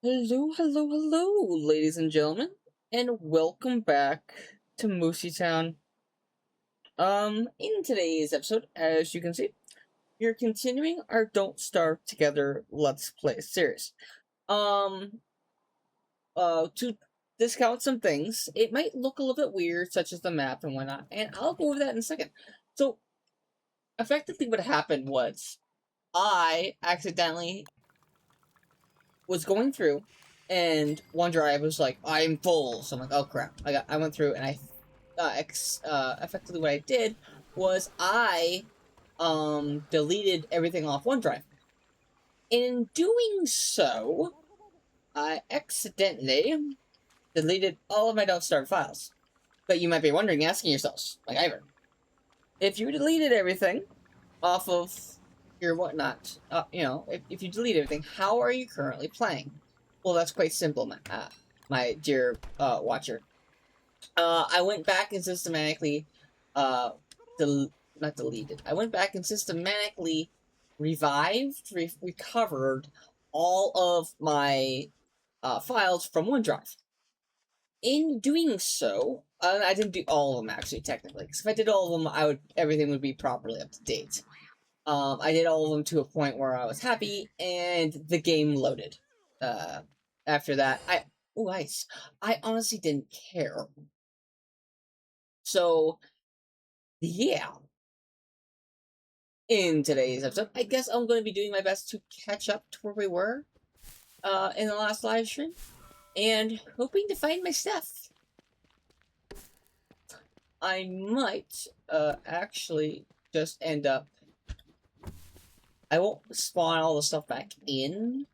Hello, hello, hello, ladies and gentlemen, and welcome back to Mooseytown. In today's episode, as you can see, we're continuing our Don't Starve Together Let's Play series. Um, to discount some things, it might look a little bit weird, such as the map and whatnot, and I'll go over that in a second. So, effectively, what happened was I accidentally was going through, and OneDrive was like, "I'm full." So I'm like, "Oh crap!" I went through, and effectively what I did was I deleted everything off OneDrive. In doing so, I accidentally deleted all of my Don't Start files. But you might be wondering, asking yourselves, MacGyver, if you deleted everything off of your whatnot, if you delete everything, how are you currently playing? Well, that's quite simple, my dear watcher. I went back and systematically, not deleted. I went back and systematically recovered all of my files from OneDrive. In doing so, I didn't do all of them actually, technically, because if I did all of them, everything would be properly up to date. I did all of them to a point where I was happy, and the game loaded. After that, I honestly didn't care. So, yeah. In today's episode, I guess I'm going to be doing my best to catch up to where we were, in the last live stream, and hoping to find my stuff. I might, actually just end up... I won't spawn all the stuff back in,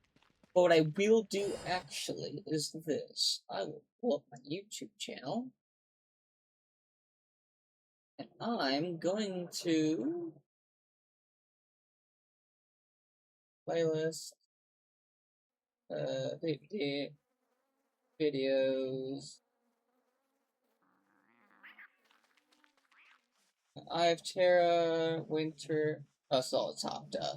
but what I will do, actually, is this. I will pull up my YouTube channel, and I'm going to... playlist, videos. I have Terra, Winter... Oh, it's all the top, duh.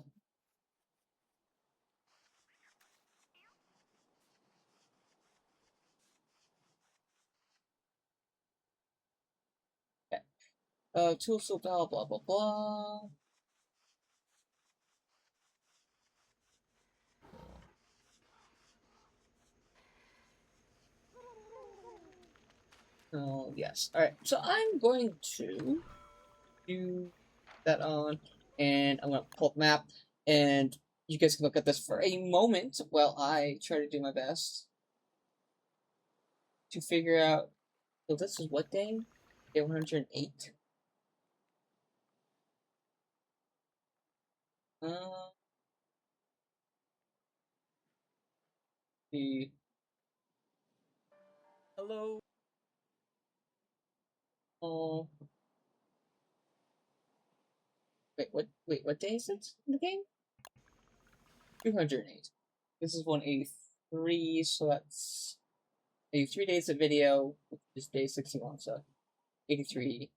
Okay. Toolsel, blah, blah, blah, blah. Oh, yes. Alright, so I'm going to do that on, and I'm going to pull up map, and you guys can look at this for a moment while I try to do my best to figure out... So this is what day? Day 108. Uh, the... Hello? Oh... Wait, what day is it in the game? 208. This is 183, so that's 83 days of video, which is day 61, so 83.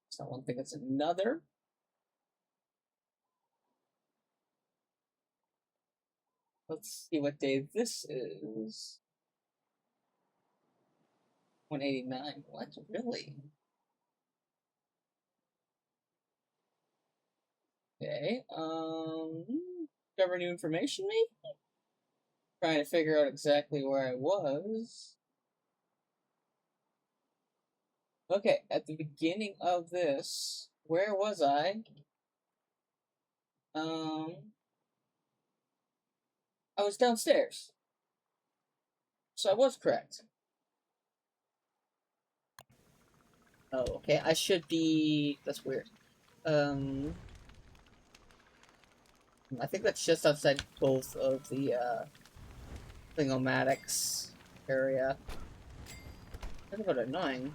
It's not one thing, it's another. Let's see what day this is. 189. What? Really? Okay, discover new information, maybe? Trying to figure out exactly where I was. Okay, at the beginning of this, where was I? I was downstairs. So I was correct. Oh, okay, I should be... That's weird. I think that's just outside both of the, Thingomatics area. That's about annoying.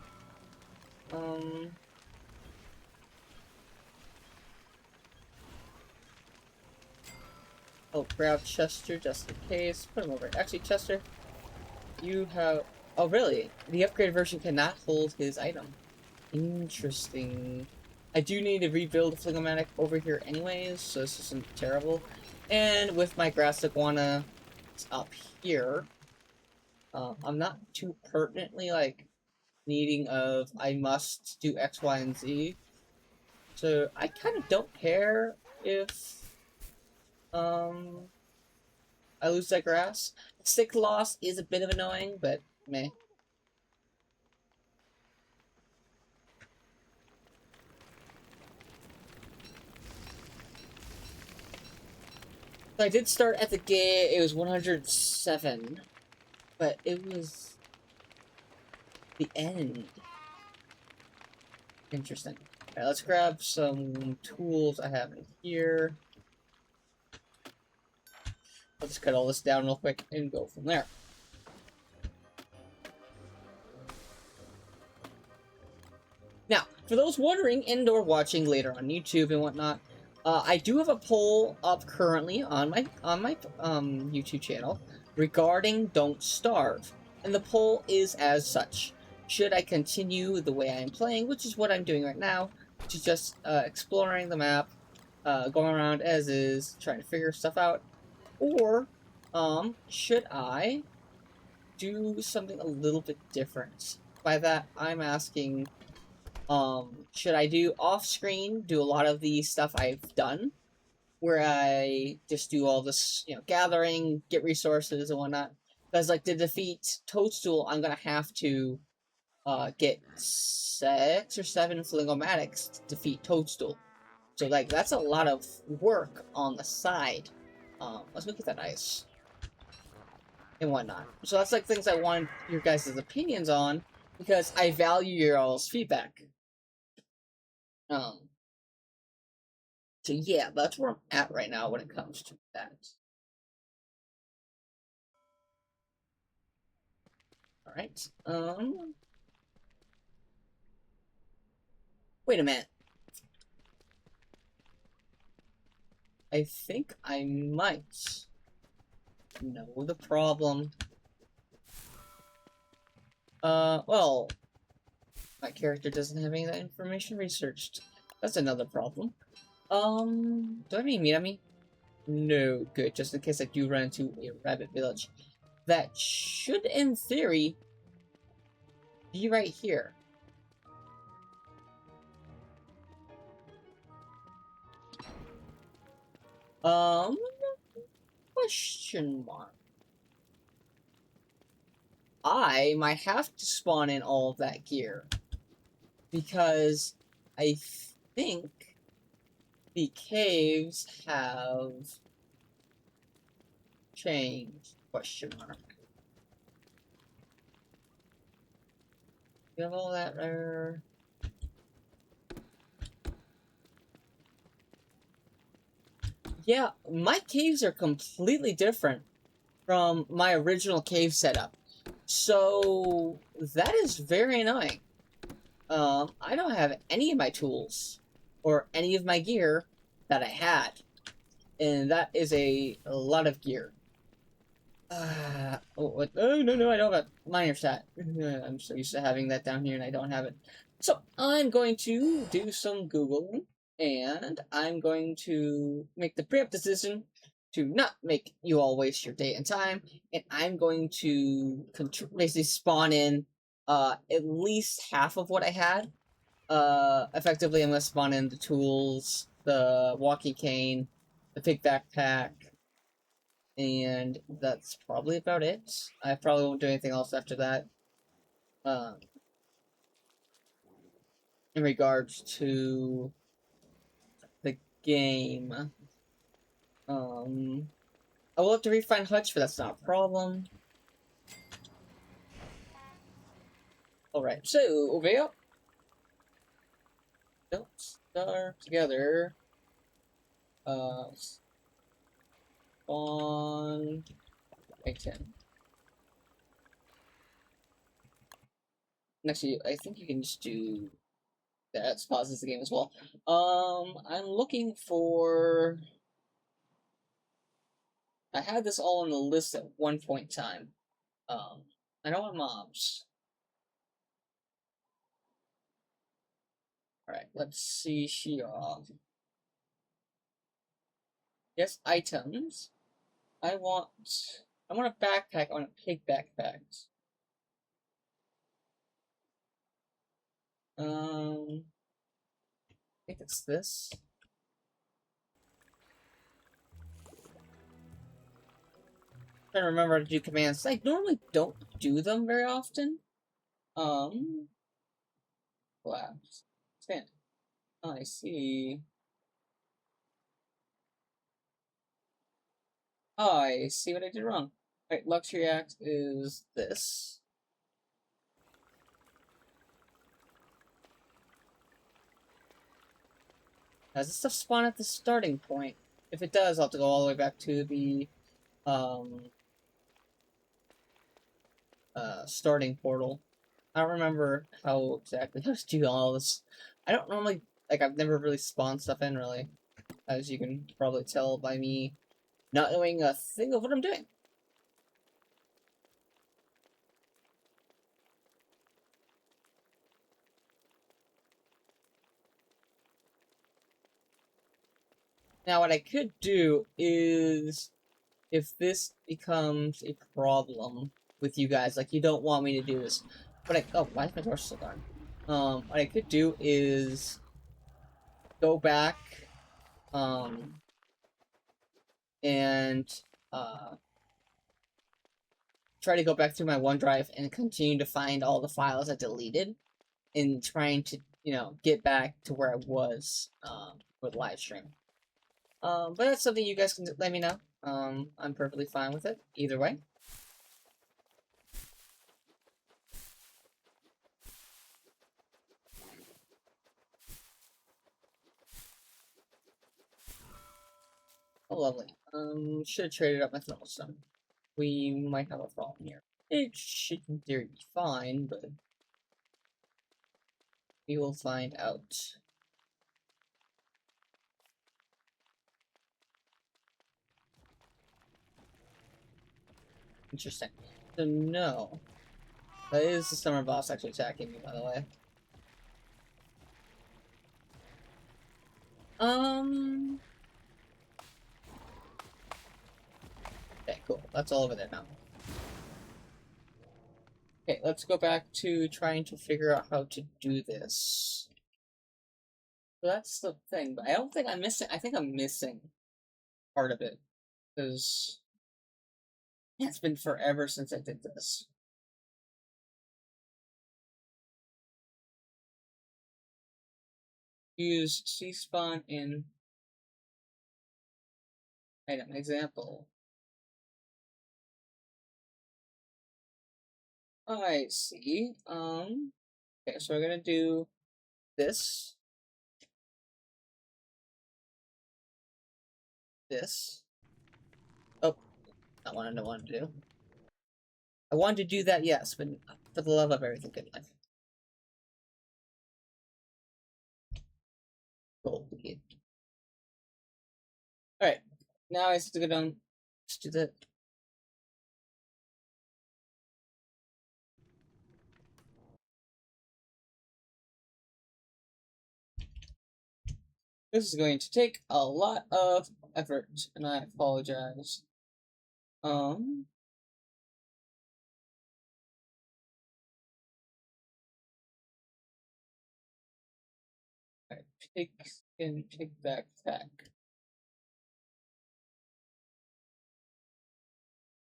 Oh, grab Chester just in case. Put him over. Actually, Chester, you have... Oh, really? The upgraded version cannot hold his item. Interesting. I do need to rebuild Flingomatic over here anyways, so this isn't terrible. And with my grass iguana up here, I'm not too pertinently, like, needing of, I must do X, Y, and Z. So I kind of don't care if, I lose that grass. Stick loss is a bit of annoying, but meh. So I did start at the gate, it was 107, but it was the end. Interesting. Alright, let's grab some tools I have in here. Let's cut all this down real quick and go from there. Now, for those wondering and or watching later on YouTube and whatnot, I do have a poll up currently on my YouTube channel regarding Don't Starve, and the poll is as such: should I continue the way I am playing, which is what I'm doing right now, which is just exploring the map, going around as is, trying to figure stuff out, or should I do something a little bit different? By that, I'm asking, should I do off-screen, do a lot of the stuff I've done, where I just do all this, you know, gathering, get resources and whatnot? Because, like, to defeat Toadstool, I'm gonna have to, get 6 or 7 Flingomatics to defeat Toadstool. So, like, that's a lot of work on the side. Let's look at that ice. And whatnot. So that's, like, things I want your guys' opinions on, because I value your all's feedback. So yeah, that's where I'm at right now when it comes to that. Alright, wait a minute. I think I might know the problem. Well, my character doesn't have any of that information researched. That's another problem. Do I have any Minami? No, good, just in case I do run into a rabbit village. That should, in theory, be right here. Question mark. I might have to spawn in all of that gear, because I think the caves have changed. Question mark. You have all that there. Yeah, my caves are completely different from my original cave setup. So that is very annoying. I don't have any of my tools or any of my gear that I had. And that is a lot of gear. Oh, what? Oh, no, I don't have a miner stat. I'm so used to having that down here and I don't have it. So, I'm going to do some Googling, and I'm going to make the preempt decision to not make you all waste your day and time, and I'm going to basically spawn in, at least half of what I had. Effectively, I'm gonna spawn in the tools, the walkie cane, the pig backpack, and that's probably about it. I probably won't do anything else after that. Um, in regards to the game, I will have to refine Hutch, but that's not a problem. Alright, so over here. Don't start together. Spawn item. Actually, I think you can just do that. Pauses the game as well. I'm looking for. I had this all on the list at one point in time. I don't want mobs. Alright, let's see here. Yes, items. I want a backpack. I want a pig backpack. I think it's this. Trying to remember how to do commands. I normally don't do them very often. Collapse. Stand. Oh, I see. Oh, I see what I did wrong. Right, luxury act is this. Does this stuff spawn at the starting point? If it does, I'll have to go all the way back to the um starting portal. I don't remember how exactly how to do all this. I don't normally like I've never really spawned stuff in really, as you can probably tell by me not knowing a thing of what I'm doing. Now what I could do is if this becomes a problem with you guys, like you don't want me to do this, but why is my torch still gone? What I could do is go back, um, and try to go back through my OneDrive and continue to find all the files I deleted, and trying to get back to where I was with live stream. But that's something you guys can let me know. I'm perfectly fine with it either way. Oh, lovely. Should have traded up my thermal stone. We might have a problem here. It should in theory be fine, but we will find out. Interesting. So no. That is the summer boss actually attacking me, by the way. Okay, cool. That's all over there now. Okay, let's go back to trying to figure out how to do this. So that's the thing, but I don't think I'm missing. I think I'm missing part of it because it's been forever since I did this. Use C-spawn in item example. I see. Okay, so we're gonna do this. This. Oh, not what I wanted to do. I wanted to do that, yes, but for the love of everything good life. Cool. Alright, now I have to go down. Let's do that. This is going to take a lot of effort, and I apologize. Alright, pig skin, pig backpack.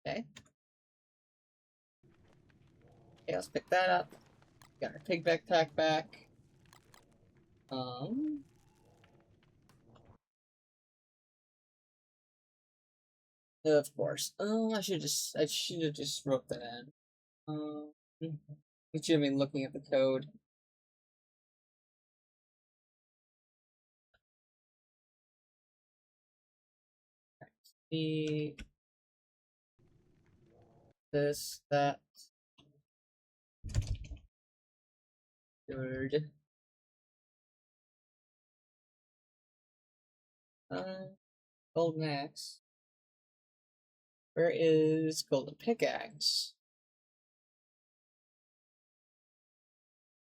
Okay. Okay, let's pick that up. Got our pig backpack back. Of course. Oh, I should have just wrote that in. You should have been looking at the code. The this that third. Golden axe. Where is golden pickaxe?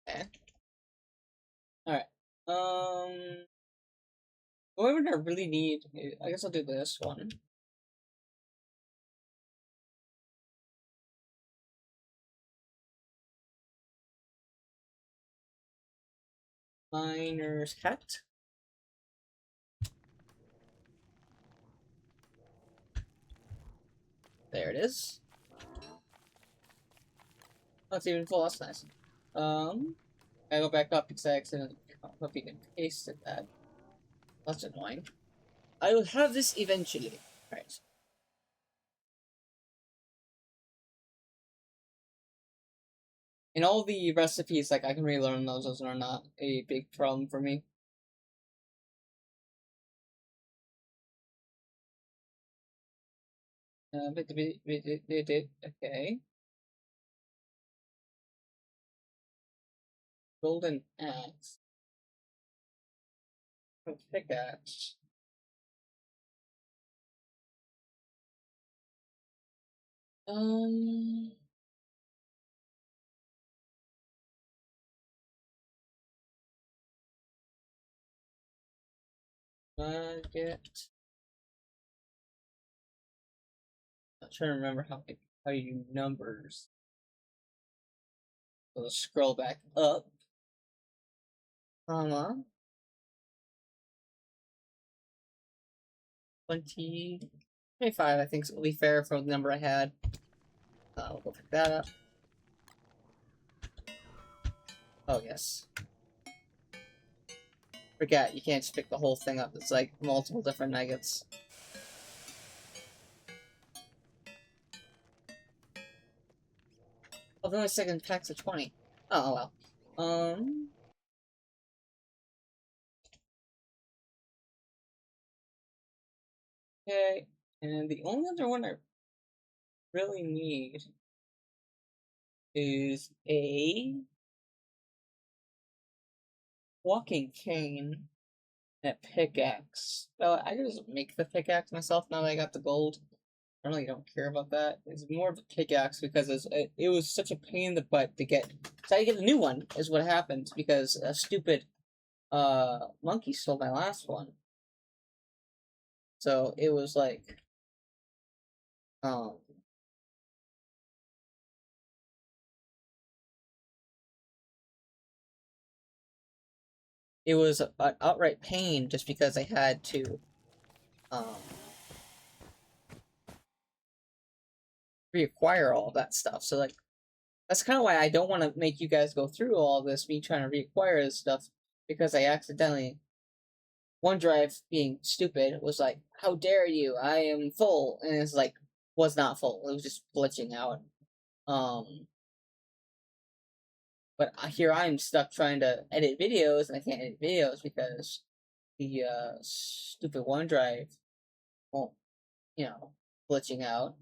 Okay. Alright. What would I really need? I guess I'll do this one. Miner's hat. There it is. That's even full. That's nice. I go back up because I accidentally copied and pasted that. That's annoying. I will have this eventually. Right. And all the recipes, like, I can relearn those are not a big problem for me. Okay. Golden axe. Oh, pickaxe. Um, Nugget. I'm trying to remember how you do numbers. So let's scroll back up. 20, 25, I think will be fair for the number I had. We'll go pick that up. Oh, yes. Forget, you can't just pick the whole thing up. It's like multiple different nuggets. Oh, then my second pack's a 20. Oh, well. Okay. And the only other one I really need is a walking cane and a pickaxe. So I can just make the pickaxe myself now that I got the gold. I really don't care about that. It's more of a pickaxe because it was such a pain in the butt to get. So I had to get a new one is what happened because a stupid monkey stole my last one. So it was like um it was an outright pain just because I had to um reacquire all that stuff. So like that's kind of why I don't want to make you guys go through all this me trying to reacquire this stuff because I accidentally OneDrive being stupid was like, "How dare you? I am full," and it's like was not full. It was just glitching out. Um, but here I'm stuck trying to edit videos, and I can't edit videos because the stupid OneDrive won't, glitching out.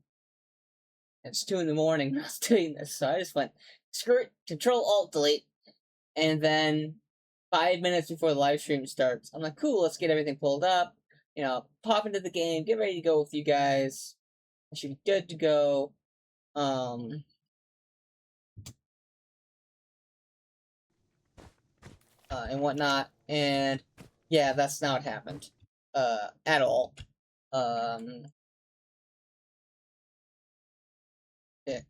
It's 2 in the morning. I was doing this, so I just went screw it, Control Alt Delete, and then 5 minutes before the live stream starts, I'm like, cool, let's get everything pulled up. Pop into the game, get ready to go with you guys. I should be good to go. And whatnot. And yeah, that's not what happened. At all. Um, yeah.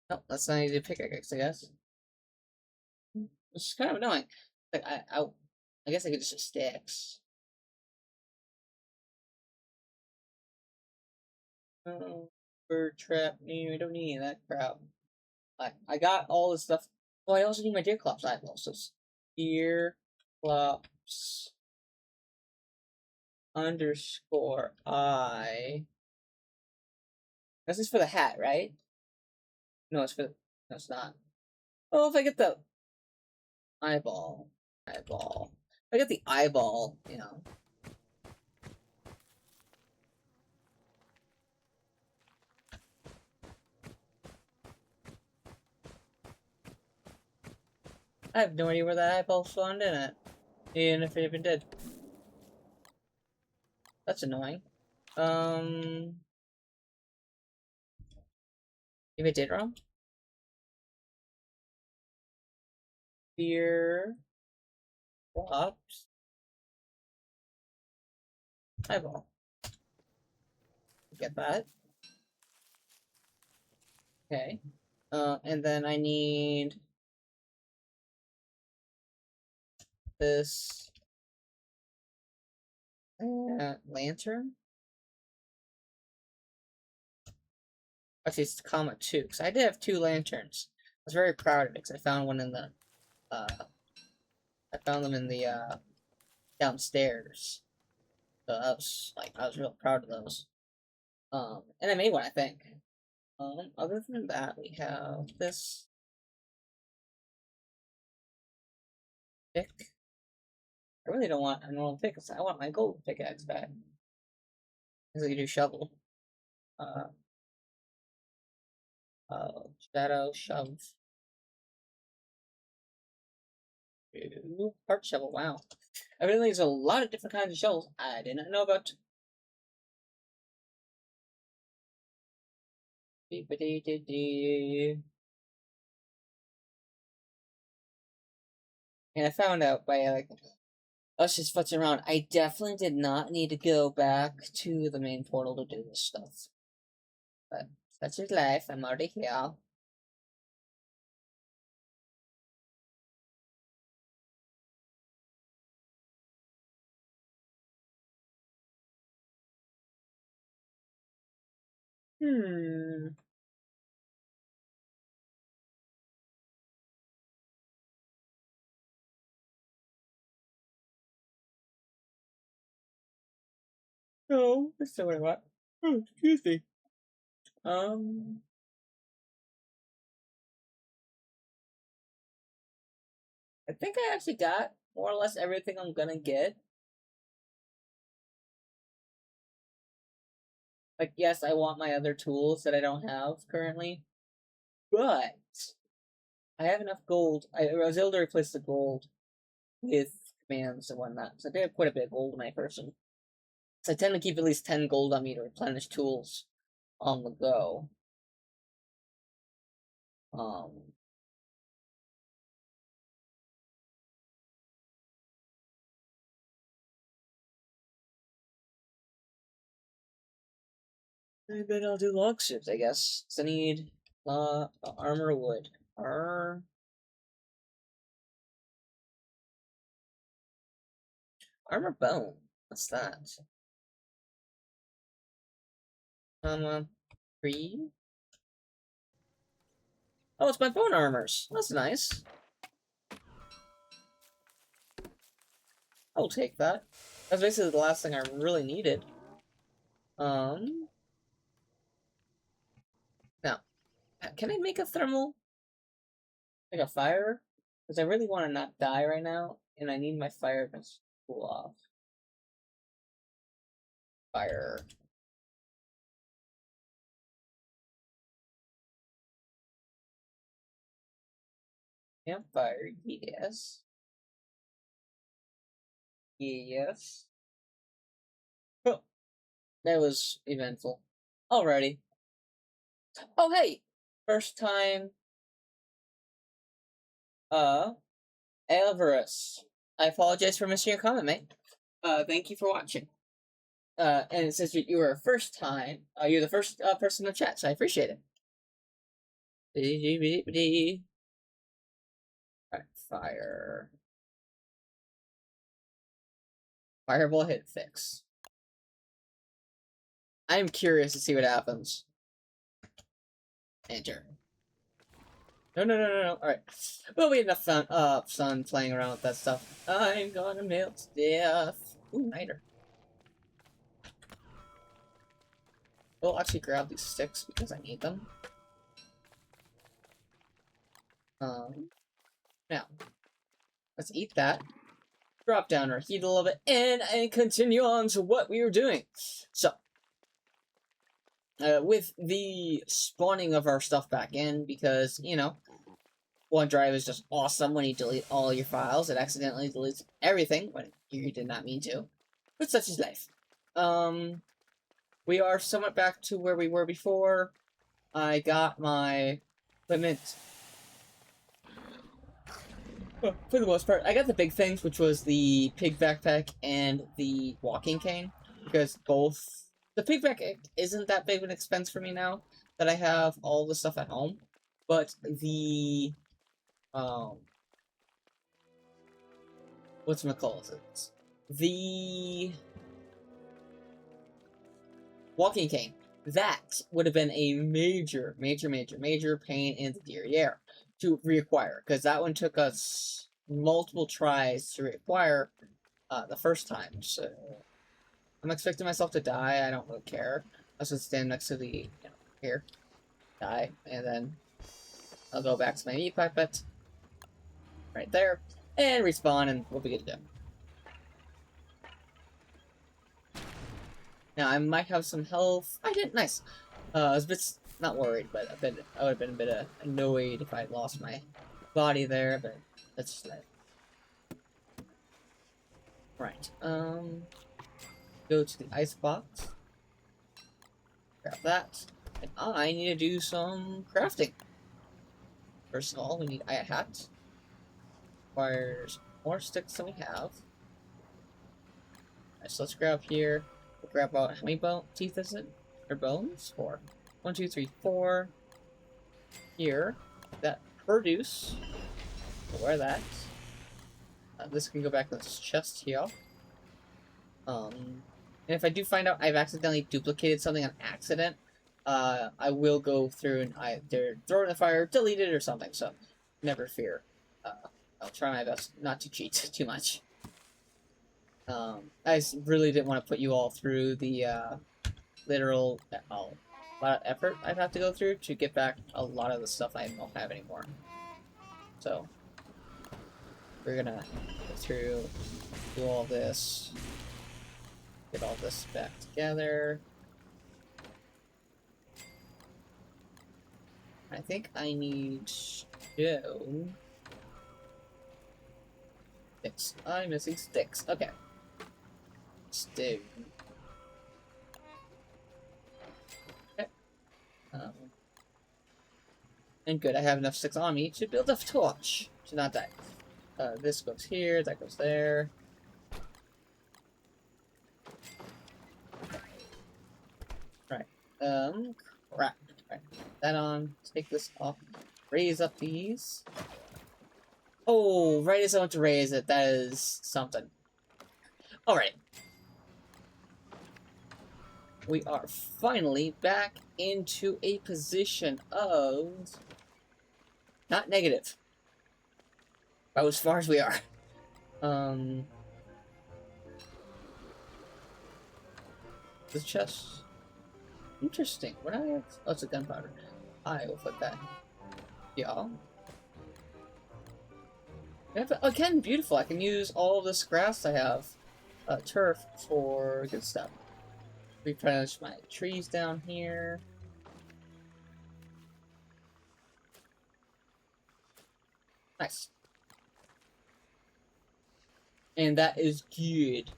Nope, that's not easy to pick, I guess. Which is kind of annoying. Like, I guess I could just use sticks. Oh, bird trap. No, I don't need any of that crap. I got all this stuff. Oh, I also need my deer clops eyeballs. So deer clops underscore I. This is for the hat, right? No, it's for the, no, it's not. Oh, if I get the eyeball. If I get the eyeball. I have no idea where that eyeball spawned in at. Even if it even did. That's annoying. Maybe I did wrong? Here. Flops. Eyeball. Get that. Okay. And then I need this lantern. Actually, it's comma 2, because I did have 2 lanterns. I was very proud of it, because I found one in the, I found them in the, downstairs. So I was real proud of those. And I made one, I think. Other than that, we have this pick. I really don't want a normal pick, I want my gold pickaxe back. Because I can do shovel. Shadow shove. Ooh, heart shovel, wow. Evidently there's a lot of different kinds of shovels I did not know about. And I found out by, like, us just futzing around, I definitely did not need to go back to the main portal to do this stuff. But such is life, I'm already here. No, that's not what I want. Oh, excuse me. I think I actually got more or less everything I'm gonna get. Like, yes, I want my other tools that I don't have currently, but I have enough gold. I was able to replace the gold with commands and whatnot, so I did have quite a bit of gold in my person. So I tend to keep at least 10 gold on me to replenish tools on the go. And then I'll do log ships, I guess. So I need armor wood. Armor bone. What's that? 3. Oh, it's my bone armors. That's nice. I'll take that. That's basically the last thing I really needed. Now, can I make a thermal? Like a fire? Because I really want to not die right now, and I need my fire to cool off. Fire. Campfire, yes. Yes. Oh, that was eventful. Alrighty. Oh, hey! First time, Alvarez. I apologize for missing your comment, mate. Thank you for watching. And it says you were a first time, you're the first person to chat, so I appreciate it. Alright, fire. Fireball hit fix. I'm curious to see what happens. Enter. No. Alright. Well, we had enough fun playing around with that stuff. I'm gonna melt to death. Ooh, niter. We'll actually grab these sticks because I need them. Now, let's eat that. Drop down our heat a little bit, and continue on to what we were doing. So, with the spawning of our stuff back in, because, you know, OneDrive is just awesome when you delete all your files. It accidentally deletes everything when you did not mean to. But such is life. We are somewhat back to where we were before. I got my equipment For the most part, I got the big things, which was the pig backpack and the walking cane, because both the pig backpack isn't that big of an expense for me now that I have all the stuff at home, but the whatchamacallit, the walking cane, that would have been a major pain in the derriere to reacquire, because that one took us multiple tries to reacquire the first time. So I'm expecting myself to die. I don't really care. I'll just stand next to the, here, die, and then I'll go back to my meat puppet right there and respawn, and we'll be good to go. Now, I might have some health. I did. Nice. I was a bit, not worried, but I would have been a bit annoyed if I had lost my body there, but that's just that. Right. Go to the ice box. Grab that. And I need to do some crafting. First of all, we need a hat. Requires more sticks than we have. Alright, so let's grab here. We'll grab out, how many teeth is it? Or bones? 4. 1, 2, 3, 4. Here. That produce. We'll wear that. This can go back in this chest here. And if I do find out I've accidentally duplicated something on accident, I will go through and either throw it in the fire, delete it, or something, so never fear. I'll try my best not to cheat too much. I really didn't want to put you all through the literal a lot of effort I'd have to go through to get back a lot of the stuff I don't have anymore. So we're gonna go through, do all this, get all this back together. I think I need stone. Sticks. I'm missing sticks. Okay. Stone. Okay. And good, I have enough sticks on me to build a torch to not die. This goes here, that goes there. Right. Crap. Right. That on. Take this off. Raise up these. Oh, right as I want to raise it, that is something. Alright. We are finally back into a position of not negative. About as far as we are. The chest. Interesting. What do I have? Oh, it's a gunpowder. I will put that. Yeah. Again, beautiful. I can use all this grass I have, turf, for good stuff. Replenish my trees down here. Nice. And that is good.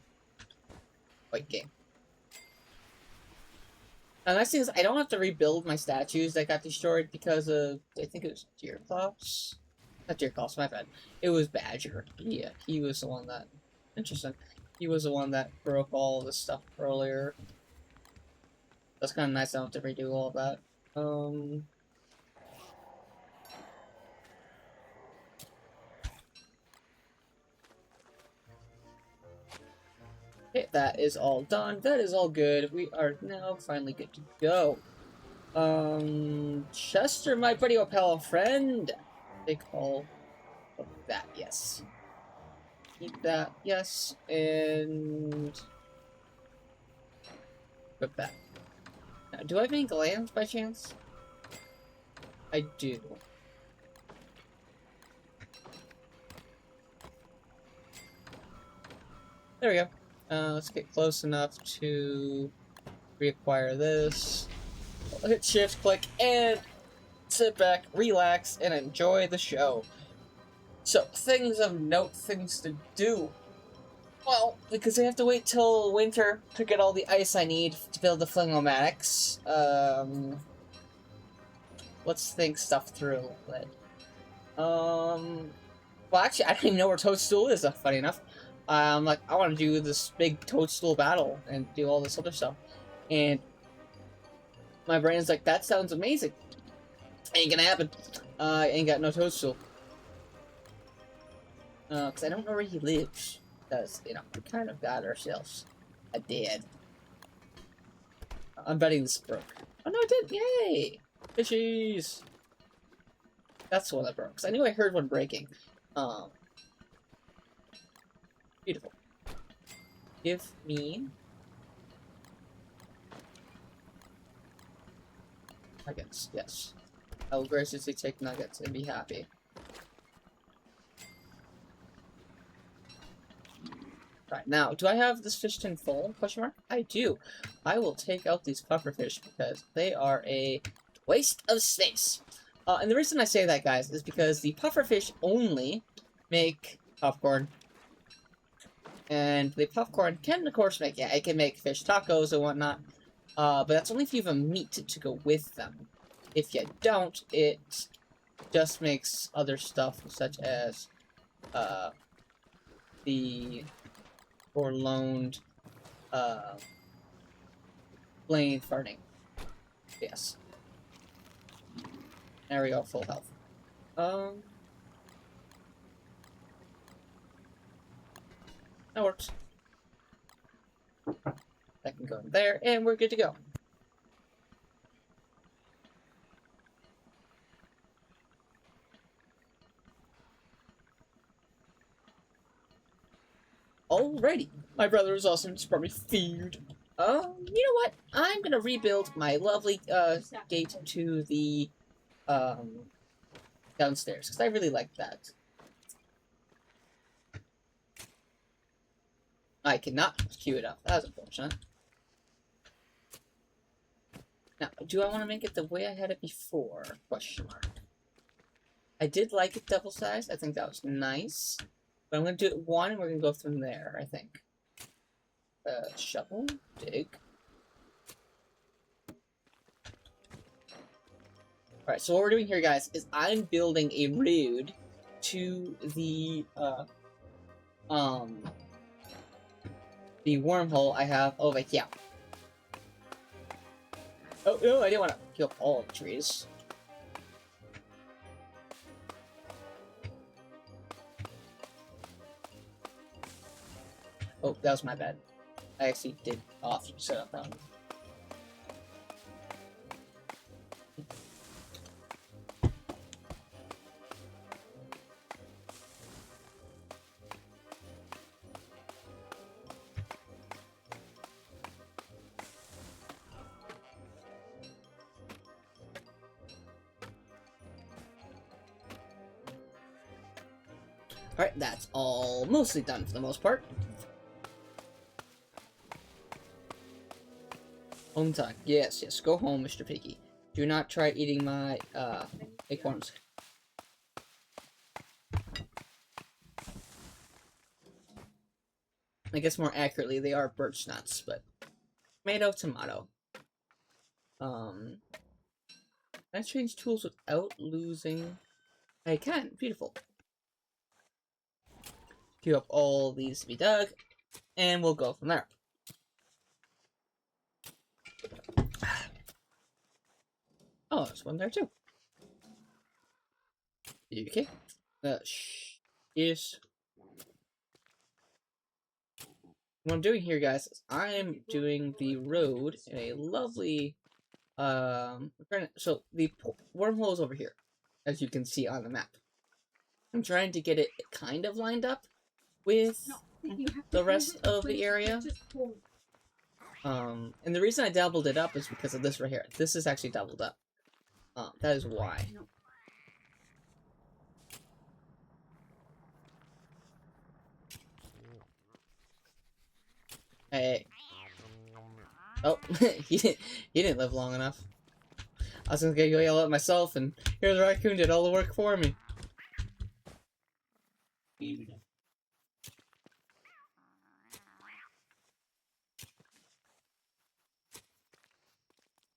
White game. The nice thing is I don't have to rebuild my statues that got destroyed because of, I think it was Deerclops. Not Deerclops, my bad. It was Badger. Yeah, he was the one that... Interesting. He was the one that broke all this stuff earlier. That's kind of nice. I don't have to redo all of that. Okay, that is all done. That is all good. We are now finally good to go. Chester, my buddy, or pal friend. Take all of that, yes. Keep that, yes, and put that. Now, do I have any glands by chance? I do. There we go. Let's get close enough to reacquire this. I'll hit shift, click, and sit back, relax, and enjoy the show. So, things of note, things to do. Well, because I have to wait till winter to get all the ice I need to build the Flingomatics. Let's think stuff through a little bit. Well, actually, I don't even know where Toadstool is, funny enough. Like, I want to do this big Toadstool battle and do all this other stuff. And my brain's like, that sounds amazing. Ain't gonna happen. Ain't got no Toadstool. Because I don't know where he lives. Because, you know, we kind of got ourselves a dead. I'm betting this broke. Oh, no, it did. Yay! Fishies! That's the one that broke. Because I knew I heard one breaking. Beautiful. Give me... nuggets. Yes. I will graciously take nuggets and be happy. Right, now, do I have this fish tin full? Question mark? I do. I will take out these pufferfish because they are a waste of space. And the reason I say that, guys, is because the pufferfish only make popcorn. And the popcorn can, of course, make, yeah, it can make fish tacos and whatnot. But that's only if you have a meat to go with them. If you don't, it just makes other stuff, such as, the forlorn, plain farting. Yes. There we go, full health. That works. That can go in there, and we're good to go. Alrighty. My brother is awesome. Just brought me food. You know what? I'm gonna rebuild my lovely, gate to the, downstairs, because I really like that. I cannot queue it up. That was unfortunate. Now, do I want to make it the way I had it before? Question mark. I did like it double sized. I think that was nice. But I'm going to do it one, and we're going to go from there, I think. Shovel. Dig. Alright, so what we're doing here, guys, is I'm building a road to the wormhole I have over here. Oh, no, I didn't want to kill all the trees. Oh, that was my bad. I actually did off set up that one. Alright, that's all mostly done for the most part. Home time. Yes, yes. Go home, Mr. Piggy. Do not try eating my, acorns. I guess more accurately, they are birch nuts, but... Tomato, tomato. Can I change tools without losing... I can. Beautiful. Queue up all these to be dug, and we'll go from there. Oh, there's one there too. Okay. Yes. What I'm doing here, guys, is I'm doing the road in a lovely, so the wormhole is over here, as you can see on the map. I'm trying to get it kind of lined up with the rest of the area. And the reason I doubled it up is because of this right here. This is actually doubled up. That is why. Hey. Oh, he didn't live long enough. I was gonna go yell at myself, and here the raccoon did all the work for me.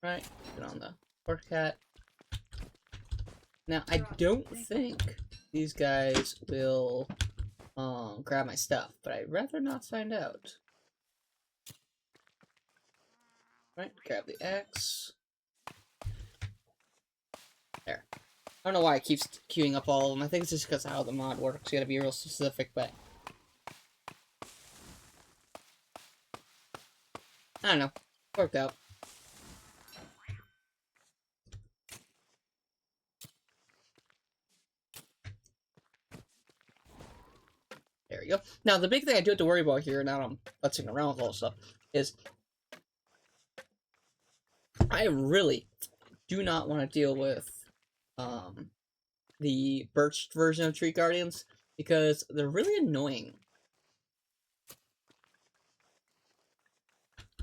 Right, get on the pork cat. Now, I don't think these guys will grab my stuff, but I'd rather not find out. Right, grab the X. There. I don't know why it keeps queuing up all of them. I think it's just because of how the mod works. You gotta be real specific, but I don't know. Worked out. There we go. Now, the big thing I do have to worry about here, now I'm futzing around with all this stuff, is I really do not want to deal with the birched version of Tree Guardians, because they're really annoying.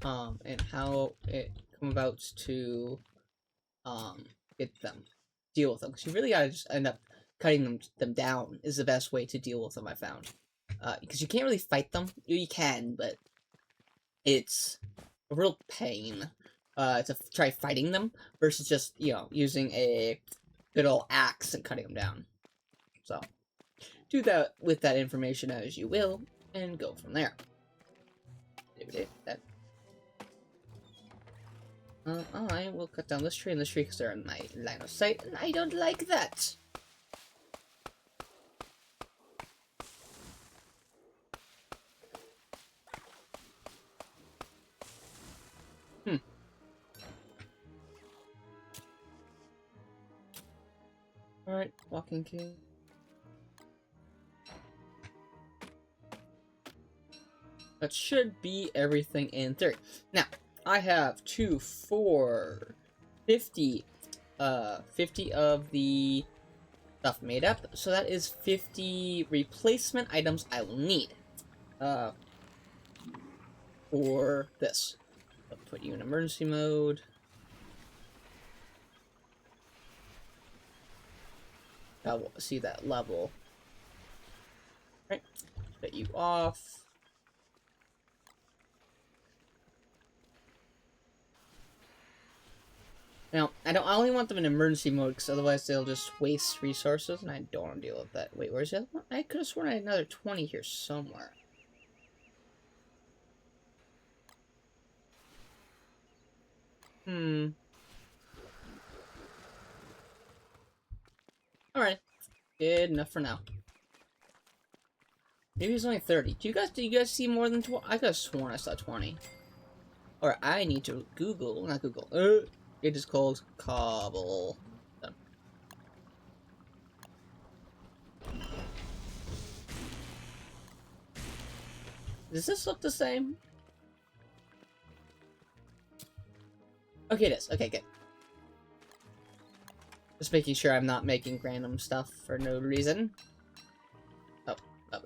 And how it come about to get them, deal with them, because you really gotta just end up cutting them down is the best way to deal with them, I found. Because you can't really fight them. You can, but it's a real pain to try fighting them versus just, you know, using a good old axe and cutting them down. So, do that with that information as you will, and go from there. I will cut down this tree and this tree because they're in my line of sight, and I don't like that. Alright, walking key. That should be everything in theory. Now, I have 2, 4, 50 of the stuff made up, so that is 50 replacement items I will need for this. I'll put you in emergency mode. I will see that level. Right, shut you off. Now, I only want them in emergency mode, because otherwise they'll just waste resources, and I don't want to deal with that. Wait, where's the other one? I could have sworn I had another 20 here somewhere. Alright. Good enough for now. Maybe it's only 30. Do you guys see more than 20? I could have sworn I saw 20. Or I need to Google, not Google. It is called Cobble. Done. Does this look the same? Okay, it is. Okay, good. Just making sure I'm not making random stuff for no reason. Oh, not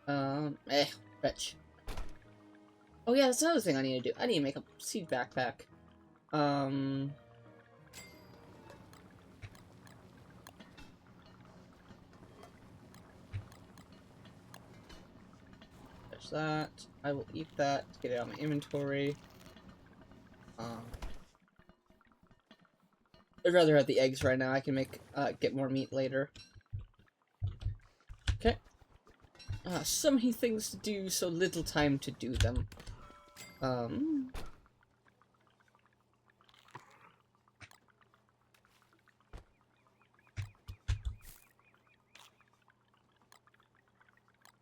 that. Fetch. Oh yeah, that's another thing I need to do. I need to make a seed backpack. There's that. I will eat that to get it out of my inventory. I'd rather have the eggs right now. I can make, get more meat later. Okay. So many things to do, so little time to do them.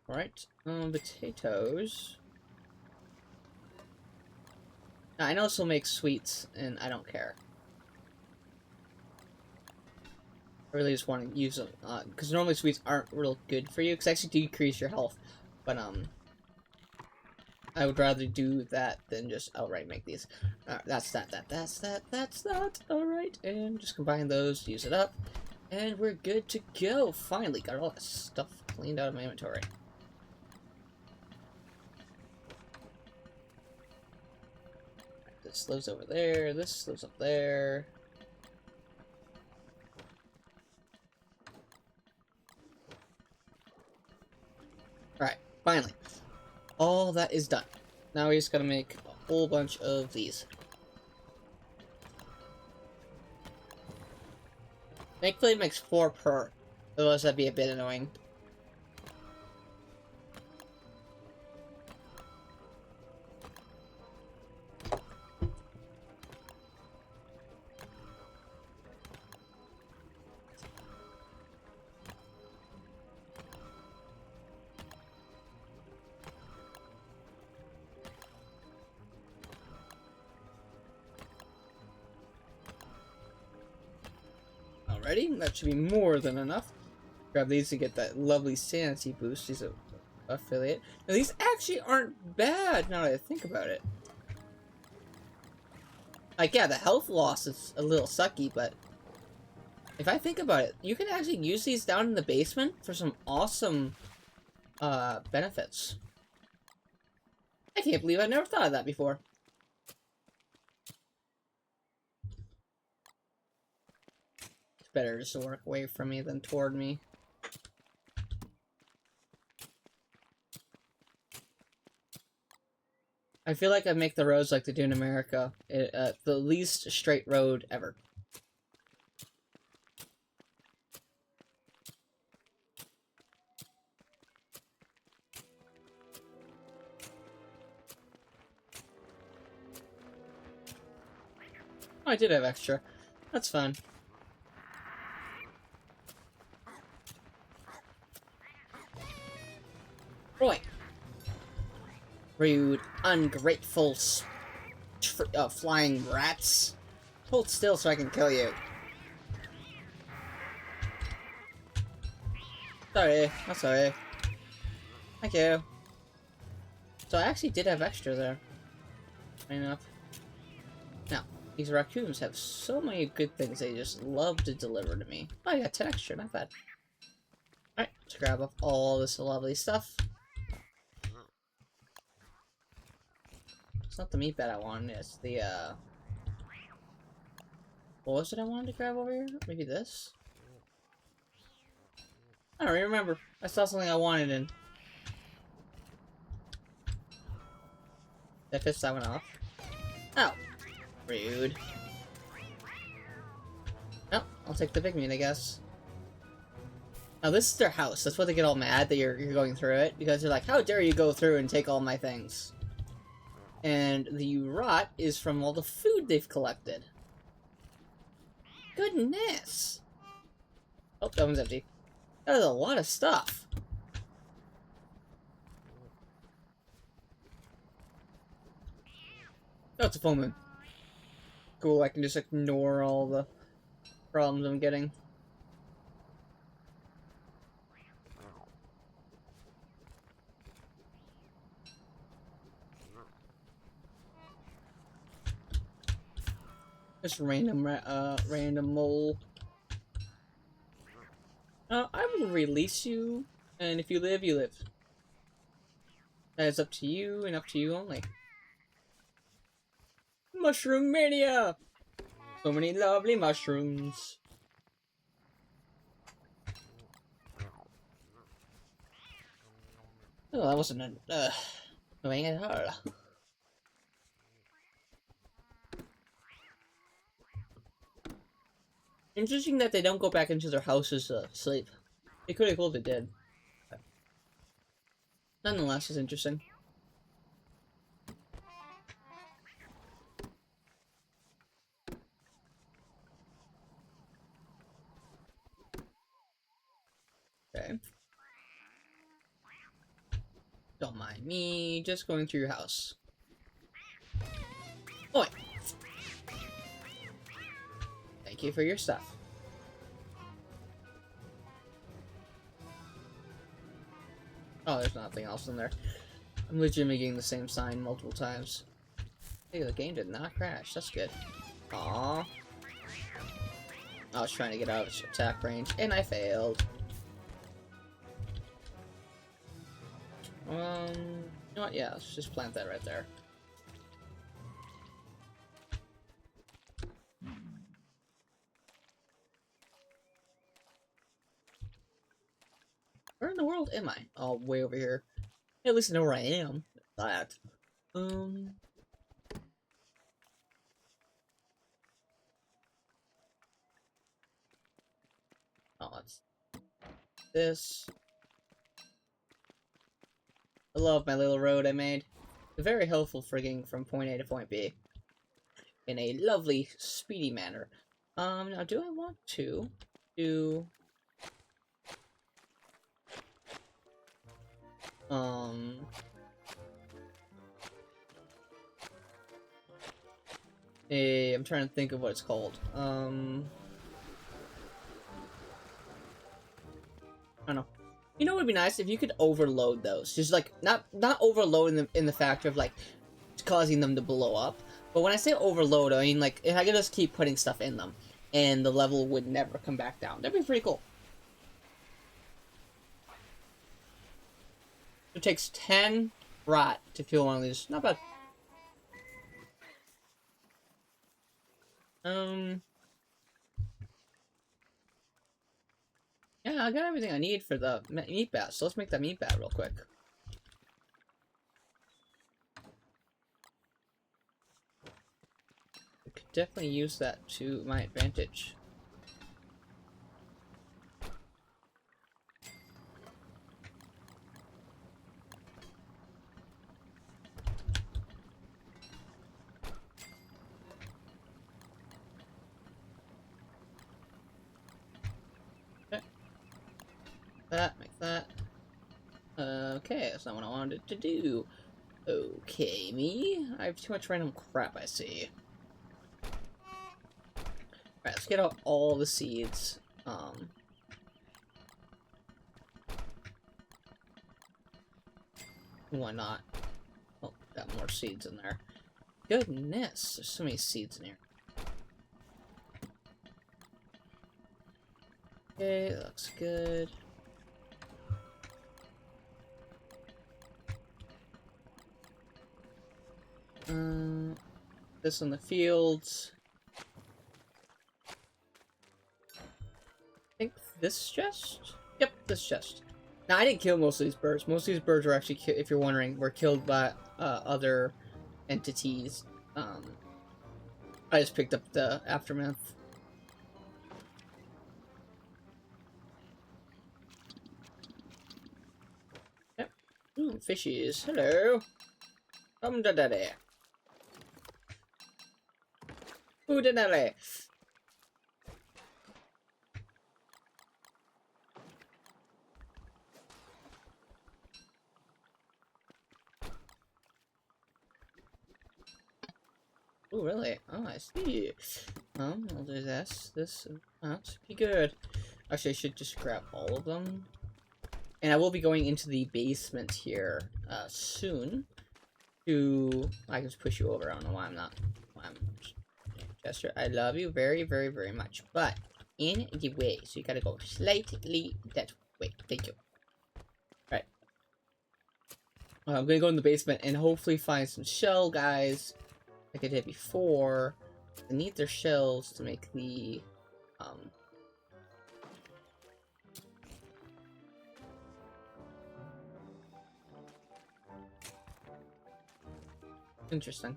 Alright, potatoes. Now, I know this will make sweets, and I don't care. I really just want to use them, because normally sweets aren't real good for you, because they actually decrease your health. But, I would rather do that than just outright make these. That's that. Alright, and just combine those, use it up, and we're good to go. Finally, got all that stuff cleaned out of my inventory. This lives over there, this lives up there. Alright, finally. All that is done. Now we just gotta make a whole bunch of these. Thankfully it makes 4 per. Otherwise, that'd be a bit annoying. Alrighty, that should be more than enough. Grab these to get that lovely sanity boost. These are affiliate. Now, these actually aren't bad now that I think about it. Like, yeah, the health loss is a little sucky, but if I think about it, you can actually use these down in the basement for some awesome benefits. I can't believe I never thought of that before. It's better just to work away from me than toward me. I feel like I make the roads like they do in America. The least straight road ever. Oh, I did have extra. That's fine. Roy! Rude, ungrateful, flying rats. Hold still so I can kill you. Sorry, I'm sorry. Thank you. So I actually did have extra there. Fair enough. Now, these raccoons have so many good things they just love to deliver to me. Oh, I got 10 extra, not bad. Alright, let's grab up all this lovely stuff. It's not the meat that I wanted, it's the, what was it I wanted to grab over here? Maybe this? I don't even remember. I saw something I wanted and... Did I piss that one off? Oh! Rude. Oh, I'll take the big meat, I guess. Now this is their house. That's why they get all mad that you're going through it. Because they're like, how dare you go through and take all my things? And the rot is from all the food they've collected. Goodness! Oh, that one's empty. That is a lot of stuff. Oh, it's a full moon. Cool, I can just ignore all the problems I'm getting. Just random mole. I will release you, and if you live, you live. That is up to you, and up to you only. Mushroom mania! So many lovely mushrooms. Oh, that wasn't annoying at all. Interesting that they don't go back into their houses to sleep. It could have cool if they did. But nonetheless, it's interesting. Okay. Don't mind me, just going through your house. Oi! Thank you for your stuff. Oh, there's nothing else in there. I'm legitimately getting the same sign multiple times. Hey, the game did not crash. That's good. Aww. I was trying to get out of its attack range, and I failed. You know what? Yeah, let's just plant that right there. Where in the world am I? Oh, way over here. At least I know where I am. That. Oh, it's... this. I love my little road I made. It's very helpful for getting from point A to point B in a lovely, speedy manner. Now do I want to do... I'm trying to think of what it's called. I don't know. You know what would be nice if you could overload those. Just like not overload in the factor of like causing them to blow up. But when I say overload, I mean like if I could just keep putting stuff in them and the level would never come back down. That'd be pretty cool. It takes 10 rot to kill one of these. Not bad. Yeah, I got everything I need for the meat bat, so let's make that meat bat real quick. I could definitely use that to my advantage. Make that. Okay, that's not what I wanted to do. Okay, me. I have too much random crap, I see. Alright, let's get out all the seeds. Why not? Oh, got more seeds in there. Goodness, there's so many seeds in here. Okay, that looks good. This in the fields. I think this chest? Yep, this chest. Now, I didn't kill most of these birds. Most of these birds were actually, if you're wondering, were killed by other entities. I just picked up the aftermath. Yep. Ooh, fishies. Hello. Come to daddy. Ooh, daddy. Oh, really? Oh, I see. I'll do this. That's pretty good. Actually, I should just grab all of them. And I will be going into the basement here, soon. I can just push you over. I don't know why I'm not. Chester, I love you very, very, very much. But, in the way. So you gotta go slightly that way. Thank you. Right. I'm gonna go in the basement and hopefully find some shell guys. Like I did before. I need their shells to make the, interesting.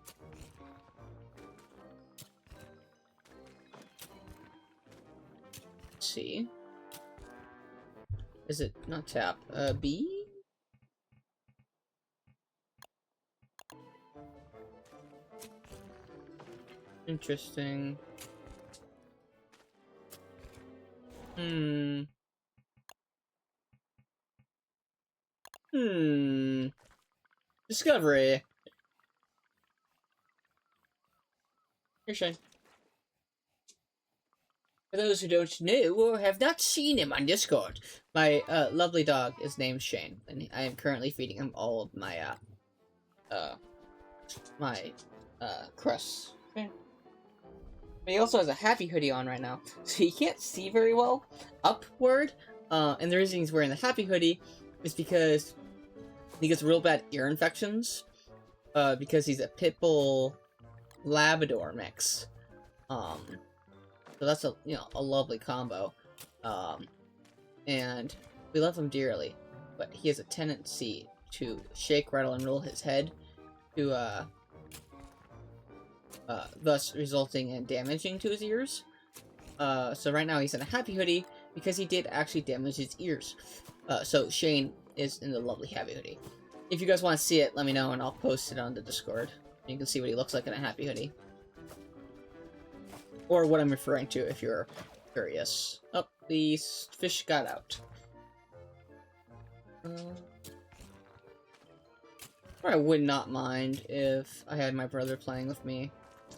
Let's see. Is it not tap? B? Interesting. Discovery. Here, Shane. For those who don't know or have not seen him on Discord, my lovely dog is named Shane, and I am currently feeding him all of my crusts. Okay. But he also has a happy hoodie on right now, so he can't see very well upward. And the reason he's wearing the happy hoodie is because he gets real bad ear infections. Because he's a Pitbull Labrador mix. So that's a lovely combo. And we love him dearly, but he has a tendency to shake, rattle, and roll his head to thus resulting in damaging to his ears. So right now he's in a happy hoodie, because he did actually damage his ears. So Shane is in the lovely happy hoodie. If you guys want to see it, let me know and I'll post it on the Discord. You can see what he looks like in a happy hoodie. Or what I'm referring to if you're curious. Oh, the fish got out. I would not mind if I had my brother playing with me.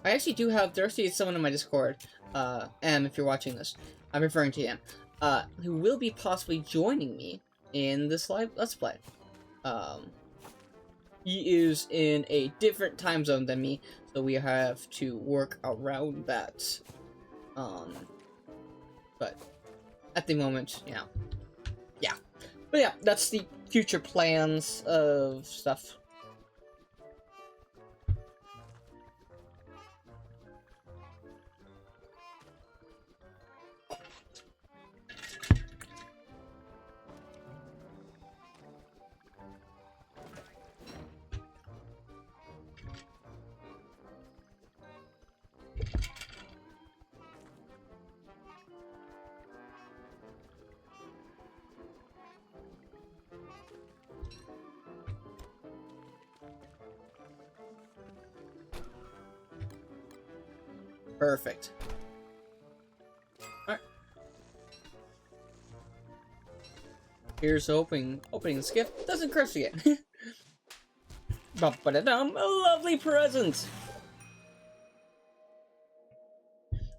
I actually do have, there actually is someone in my Discord, M, if you're watching this, I'm referring to him, who will be possibly joining me in this live Let's Play. He is in a different time zone than me, so we have to work around that. But at the moment, you know, yeah. But yeah, that's the future plans of stuff. Perfect. Alright. Here's hoping opening this gift doesn't curse again. Ba-ba-da-dum, a lovely present!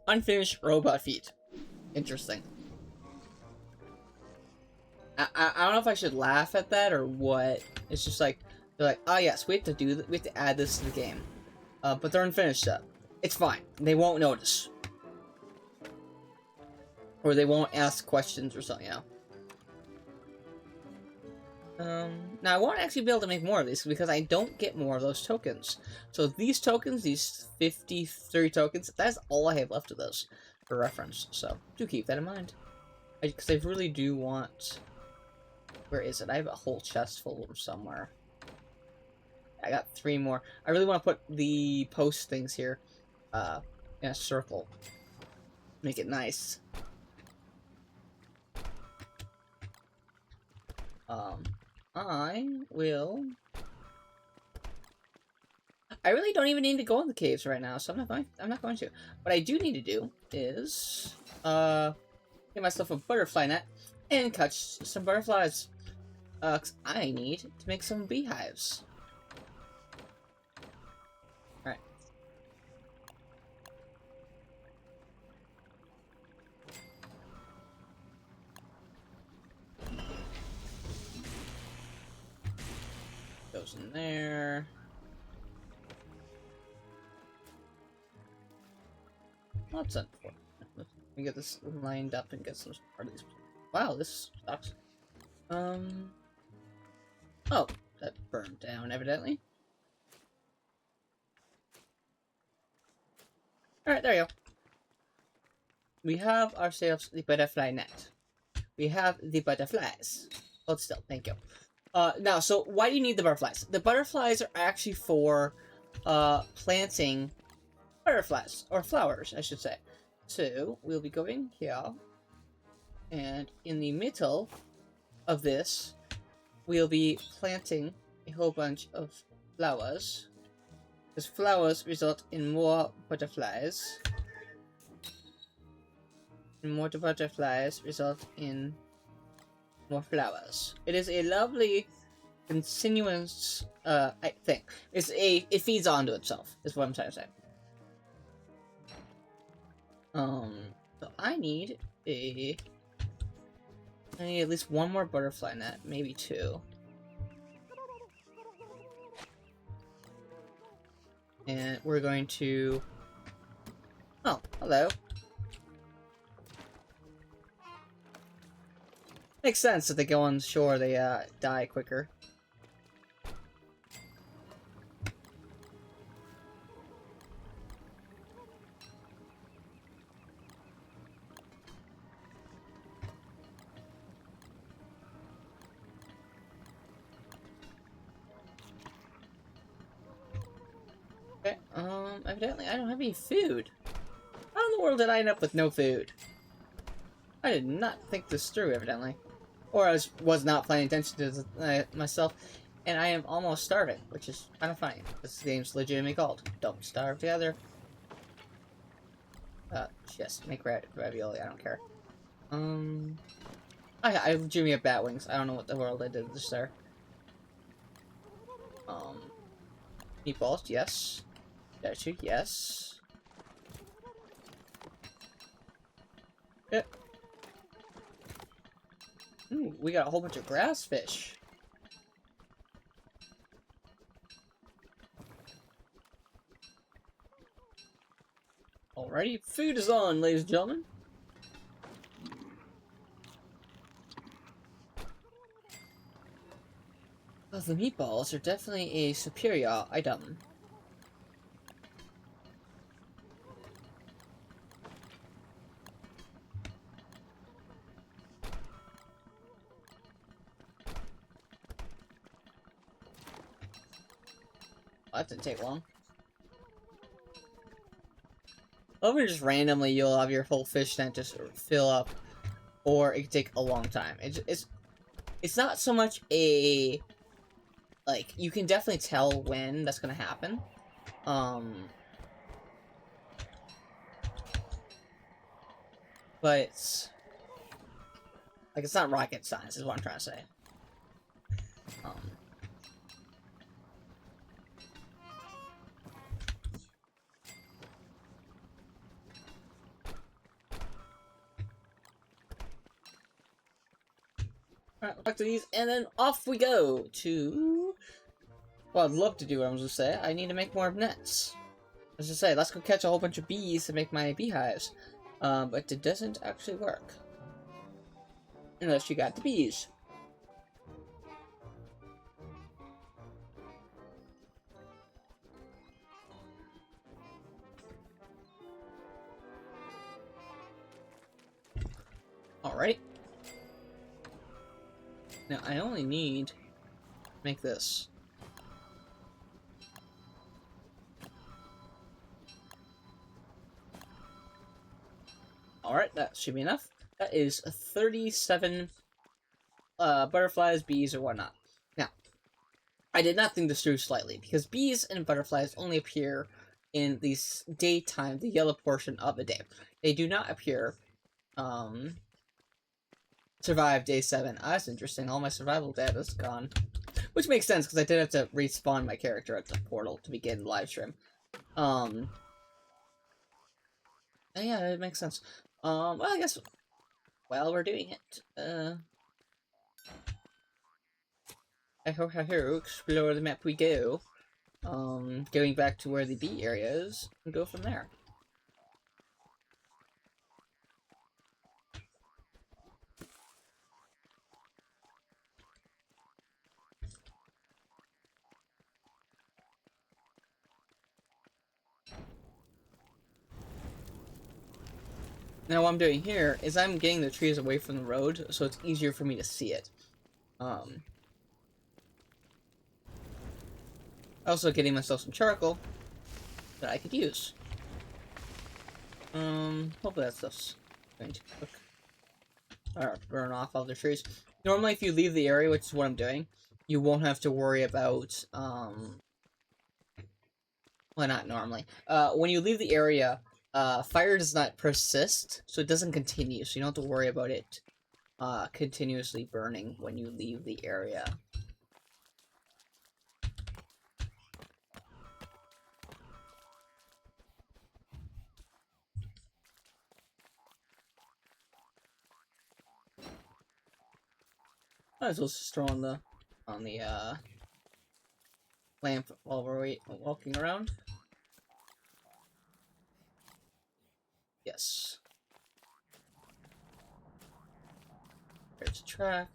Unfinished robot feet. Interesting. I don't know if I should laugh at that or what. It's just like, they're like, oh yes, we have to do we have to add this to the game. But they're unfinished stuff. It's fine. They won't notice. Or they won't ask questions or something, you know. Now I won't actually be able to make more of these because I don't get more of those tokens. So these tokens, these 53 tokens, that's all I have left of those for reference. So do keep that in mind. Because I really do want... Where is it? I have a whole chest full of them somewhere. I got 3 more. I really want to put the post things here. In a circle. Make it nice. I will... I really don't even need to go in the caves right now, so I'm not going to. What I do need to do is, get myself a butterfly net and catch some butterflies. 'Cause I need to make some beehives. Alright. Goes in there. That's unfortunate. Let me get this lined up and get some part of these. Wow, this sucks. Oh, that burned down, evidently. Alright, there you go. We have ourselves the butterfly net. We have the butterflies. Hold still, thank you. Now, so why do you need the butterflies? The butterflies are actually for, planting butterflies, or flowers, I should say. So, we'll be going here, and in the middle of this, we'll be planting a whole bunch of flowers, because flowers result in more butterflies, and more butterflies result in more flowers. It is a lovely continuous thing. It feeds onto itself, is what I'm trying to say. So I need at least 1 more butterfly net, maybe 2. And we're going to... Oh, hello. Makes sense that they go on shore, they die quicker. Okay, evidently I don't have any food. How in the world did I end up with no food? I did not think this through, evidently. Or I was not paying attention to myself. And I am almost starving, which is kind of funny. This game's legitimately called Don't Starve Together. Yes, make ravioli, I don't care. I drew me up bat wings. I don't know what the world I did this there. Meatballs, yes. Statue, yes. Yep. Ooh, we got a whole bunch of grass fish. Alrighty, food is on, ladies and gentlemen. Well, the meatballs are definitely a superior item. Well, that didn't take long. Over just randomly, you'll have your whole fish tank just fill up, or it could take a long time. It's not so much a, like, you can definitely tell when that's gonna happen. But it's, like, it's not rocket science, is what I'm trying to say. Alright, back to these, and then off we go to... Well, I'd love to do what I was gonna say. I need to make more nets. As I say, let's go catch a whole bunch of bees to make my beehives. But it doesn't actually work. Unless you got the bees. Alright. Now, I only need to make this. Alright, that should be enough. That is 37 butterflies, bees, or whatnot. Now, I did not think this through slightly, because bees and butterflies only appear in the daytime, the yellow portion of the day. They do not appear, survive day 7. Ah, that's interesting. All my survival data is gone. Which makes sense, because I did have to respawn my character at the portal to begin the live stream. Yeah, it makes sense. Well, I guess while we're doing it, explore the map we go. Going back to where the bee area is, and go from there. Now what I'm doing here is I'm getting the trees away from the road, so it's easier for me to see it. Also getting myself some charcoal that I could use. Hopefully that stuff's going to cook. Or burn off all the trees. Normally if you leave the area, which is what I'm doing, you won't have to worry about, well, not normally. When you leave the area, fire does not persist, so it doesn't continue, so you don't have to worry about it continuously burning when you leave the area. Might as well just throw on the lamp while we're walking around. Yes. There's a track.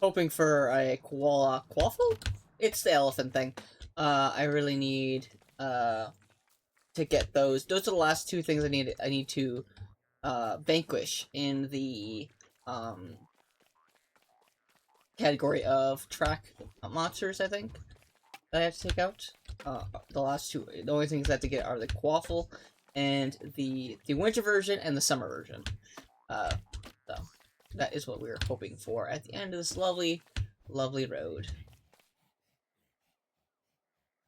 Hoping for a quaffle? It's the elephant thing. I really need to get those. Those are the last two things I need to vanquish in the category of track monsters, I think, that I have to take out. The last two, the only things I have to get are the quaffle and the winter version and the summer version. So that is what we were hoping for at the end of this lovely, lovely road.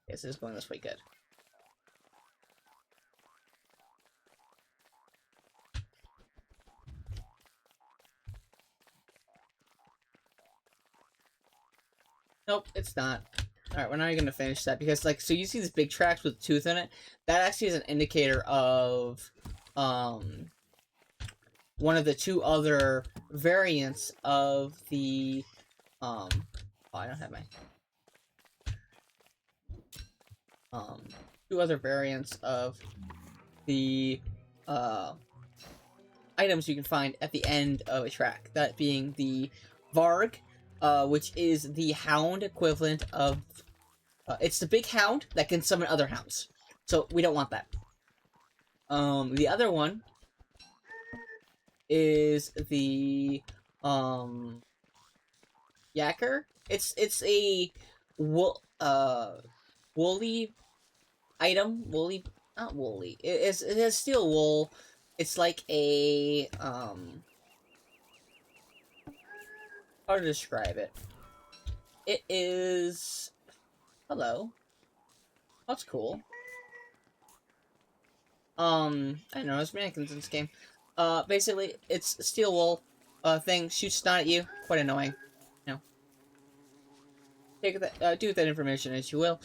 Yes, it is going this way. Good. Nope, it's not. Alright, we're not even gonna finish that because, like, so you see these big tracks with tooth in it? That actually is an indicator of, one of the two other variants of the, oh, I don't have my, two other variants of the, items you can find at the end of a track. That being the Varg, which is the hound equivalent of... it's the big hound that can summon other hounds. So, we don't want that. The other one is the, Yacker. It's a woolly item. Woolly... Not woolly. It has steel wool. It's like a, how to describe it? It is... Hello. That's cool. I don't know, there's mannequins in this game. Basically, it's steel wool, thing, shoots snot at you, quite annoying. You know. Take that, do with that information as you will.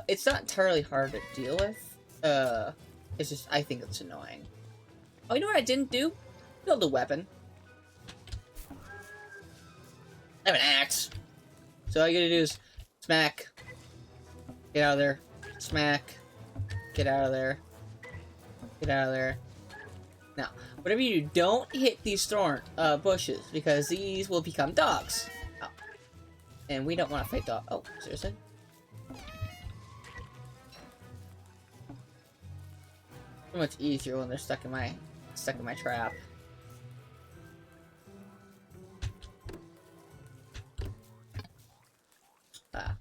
It's not entirely hard to deal with. It's just, I think it's annoying. Oh, you know what I didn't do? Build a weapon. I have an axe. So all you gotta do is smack. Get out of there. Smack. Get out of there. Get out of there. Now, whatever you do, don't hit these thorn bushes, because these will become dogs. Oh. And we don't want to fight dogs. Oh, seriously? So much easier when they're stuck in my trap. Ah.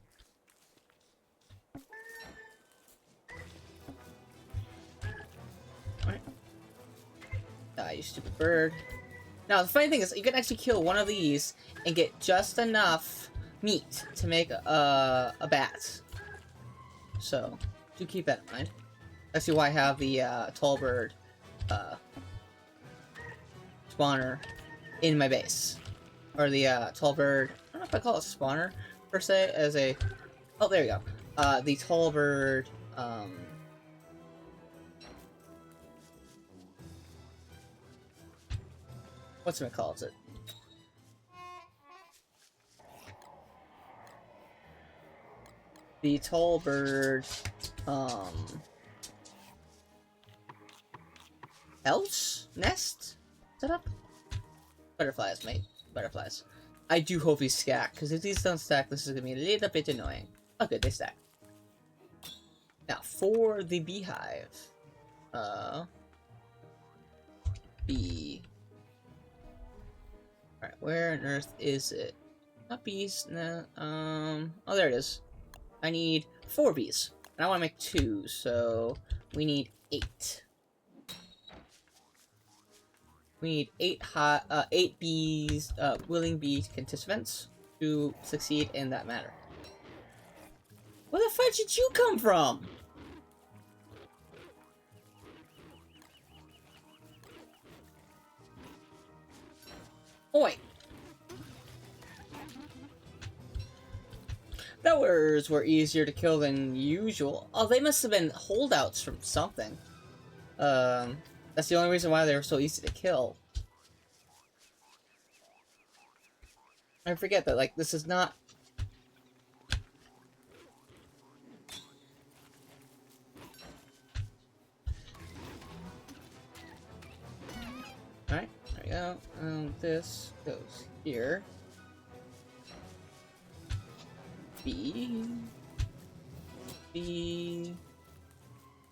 Alright. Ah, you stupid bird. Now, the funny thing is, you can actually kill one of these and get just enough meat to make a bat. So, do keep that in mind. That's why I have the tall bird spawner in my base. Or the tall bird, I don't know if I call it spawner per se, as a... Oh, there you go. The tall bird, what's it called? It? The tall bird, house? Nest? Setup? Butterflies, mate. Butterflies. I do hope these stack, because if these don't stack, this is going to be a little bit annoying. Oh, good, they stack. Now, for the beehive. Bee. Alright, where on earth is it? Not bees, no, oh, there it is. I need 4 bees. And I want to make 2, so we need 8. We need 8 bees, willing bee participants to succeed in that matter. Where the fuck did you come from? Oi! Those were easier to kill than usual. Oh, they must have been holdouts from something. That's the only reason why they were so easy to kill. I forget that, like, this is not... Alright, there we go. This goes here. B.